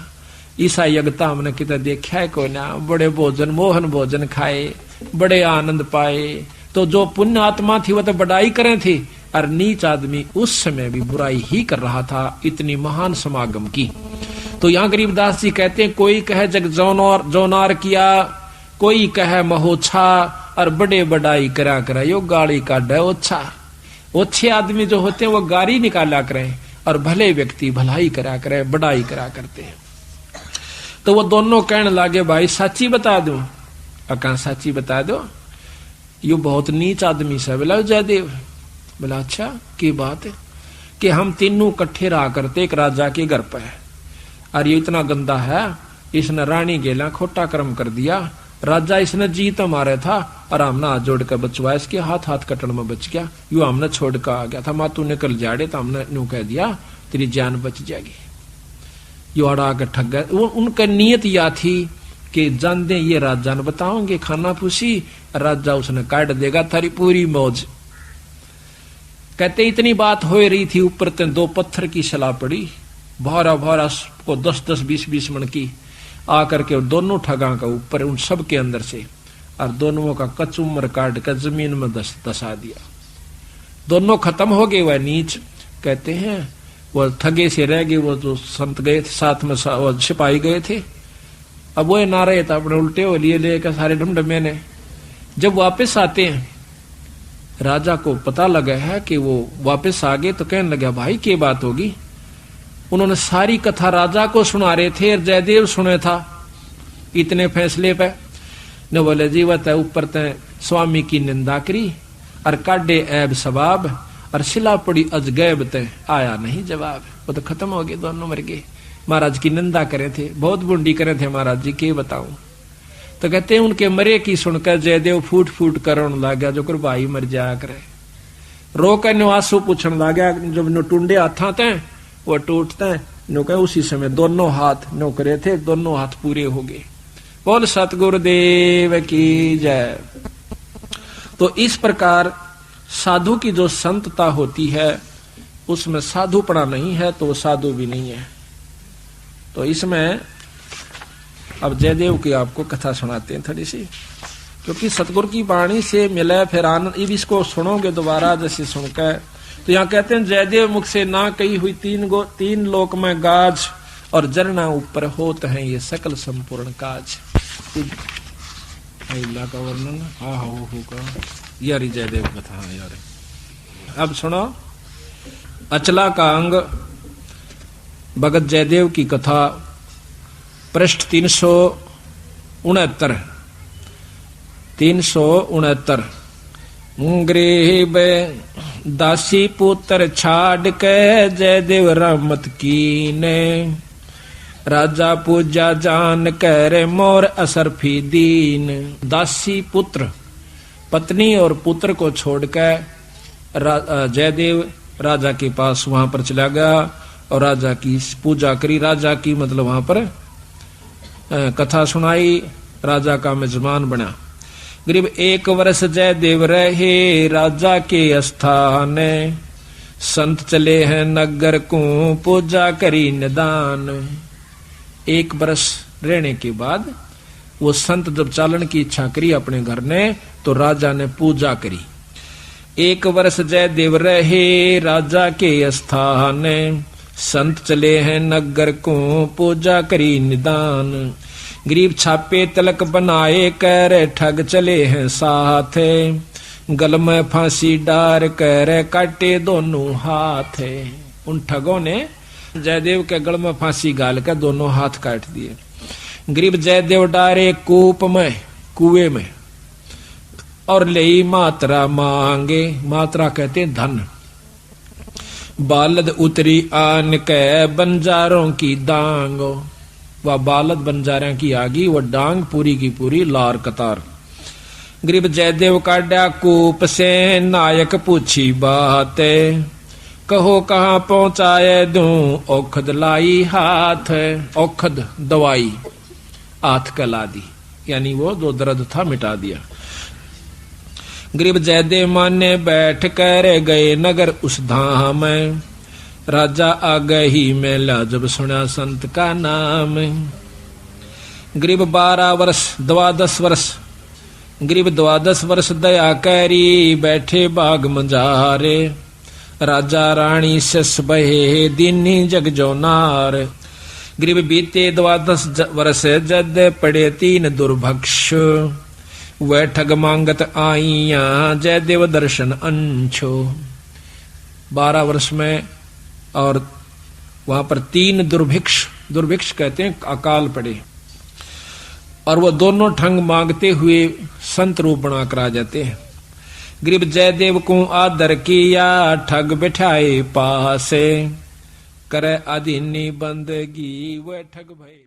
ईसा यज्ञता हमने कितना देखा है कोई ना, बड़े भोजन मोहन भोजन खाए, बड़े आनंद पाए। तो जो पुण्य आत्मा थी वह तो बड़ाई करे थी, और नीच आदमी उस समय भी बुराई ही कर रहा था, इतनी महान समागम की। तो यहाँ गरीबदास जी कहते हैं कोई कहे जग जौनार किया, कोई कहे महोछा, और बड़े बड़ाई करा यो गाड़ी का डे ओछा। ओछे आदमी जो होते हैं वो गाड़ी निकाला करें, और भले व्यक्ति भलाई करा करे, बड़ाई करा करते हैं। तो वो दोनों कहने लगे भाई सच्ची बता दो। अका सच्ची बता दो, यो बहुत नीच आदमी से। बोला जयदेव, बोला अच्छा की बात है? कि हम तीनों इकट्ठे रहा करते एक राजा के घर पे, और ये इतना गंदा है, इसने रानी गेला खोटा कर्म कर दिया। राजा इसने जीत मारे था और हमने हाथ जोड़ कर बचवाया, इसके हाथ कटन में बच गया। यू हमने छोड़ कर आ गया था, मातू निकल जाड़े तो हमने यूं कह दिया तेरी जान बच जाएगी। यू अड़ा कर ठग गए। उनका नियत यह थी कि जान दे ये राजा ने बताओगे खाना पूछी, राजा उसने काट देगा थारी पूरी मौज। कहते इतनी बात हो रही थी, ऊपर ते 2 पत्थर की सलाह पड़ी, भारा भारा को 10-10 20-20 मन की आकर के दोनों ठगा का ऊपर उन सब के अंदर से, और दोनों का कचुम्बर काट कर जमीन में दसा दिया। दोनों खत्म हो गए। वह नीच कहते हैं वो ठगे से रह गए, वो जो संत गए थे साथ में वो सिपाही गए थे। अब वो ना रहे तो अपने उल्टे हो लिए लेकर सारे ढमढमे ने जब वापस आते हैं, राजा को पता लगा है कि वो वापस आ गए, तो कहने लगा भाई क्या बात होगी। उन्होंने सारी कथा राजा को सुना रहे थे और जयदेव सुने था इतने फैसले पे। न बोले जी वह तय ऊपर तय स्वामी की निंदा करी और काटे ऐब सवाब और सिला पड़ी अजगैब तय आया नहीं जवाब। वो तो खत्म हो गए, दोनों मर गए। महाराज की निंदा करे थे, बहुत बुंडी करे थे महाराज जी, के बताऊं। तो कहते हैं उनके मरे की सुनकर जयदेव फूट फूट करन लगा, जो कर भाई मर जाया करे। रो कर निवासु पूछन लगा, जब नो टूंडे हाथा थे वो टूटते नो कहे उसी समय दोनों हाथ नो करे थे, दोनों हाथ पूरे हो गए। बोल सतगुरुदेव की जय। तो इस प्रकार साधु की जो संतता होती है उसमें साधुपना नहीं है तो वो साधु भी नहीं है। तो इसमें अब जयदेव की आपको कथा सुनाते हैं थोड़ी सी, क्योंकि सतगुरु की वाणी से मिले फिर आनंद। अब इसको सुनोगे दोबारा जैसे सुनकर, तो यहाँ कहते हैं जयदेव मुख से ना कही हुई तीन लोक में गाज और जरना ऊपर होत है ये सकल संपूर्ण काज। का वर्णन हाँ होगा यार जयदेव कथा यार। अब सुनो अचला का अंग भगत जयदेव की कथा, पृष्ठ 369। 369 गरीब दासी पुत्र छाड़ के जयदेव रहमत कीने, राजा पूजा जान कर मोर असरफी दीन। दासी पुत्र पत्नी और पुत्र को छोड़कर जयदेव राजा के पास वहां पर चला गया और राजा की पूजा करी। राजा की मतलब वहां पर कथा सुनाई, राजा का मेजबान बना। गरीब 1 वर्ष जयदेव रहे राजा के स्थान, संत चले हैं नगर को पूजा करी निदान। 1 वर्ष रहने के बाद वो संत जब चालन की इच्छा करी अपने घर ने, तो राजा ने पूजा करी। 1 वर्ष जयदेव रहे राजा के स्थान, संत चले हैं नगर को पूजा करी निदान। गरीब छापे तिलक बनाए कर ठग चले हैं साथ, गल में फांसी डार कर काटे दोनों हाथ। उन ठगों ने जयदेव के गल में फांसी गाल कर दोनों हाथ काट दिए। गरीब जयदेव डारे कूप में, कुएं में, और ले मात्रा मांगे। मात्रा कहते हैं धन। बालद उतरी आन के बंजारों की दांग, वह बालद बंजारों की आगी, वह डांग पूरी की पूरी लार कतार। गरीब जयदेव काड्या कूप से नायक पूछी बात, कहो कहाँ पहुंचाए दूं औखद लाई हाथ। औखद दवाई हाथ कला दी, यानी वो जो दर्द था मिटा दिया। गरीब जयदेव माने बैठ कर गए नगर उस धाम, राजा आ गई मेला जब सुना संत का नाम। गरीब 12 वर्ष 12 वर्ष, गरीब 12 वर्ष दया करी बैठे बाग मंजारे, राजा रानी सस बहे दीनी जग जो नार। गरीब बीते 12 वर्ष जद पड़े 3 दुर्भक्ष, वह ठग मांगत आईया जयदेव दर्शन अंशो। 12 वर्ष में और वहां पर 3 दुर्भिक्ष, दुर्भिक्ष कहते हैं अकाल पड़े, और वो दोनों ठग मांगते हुए संत रूप बना कर आ जाते हैं। गरीब जयदेव को आदर किया ठग बिठाए पासे, करे अधीनी बंदगी वह ठग भय।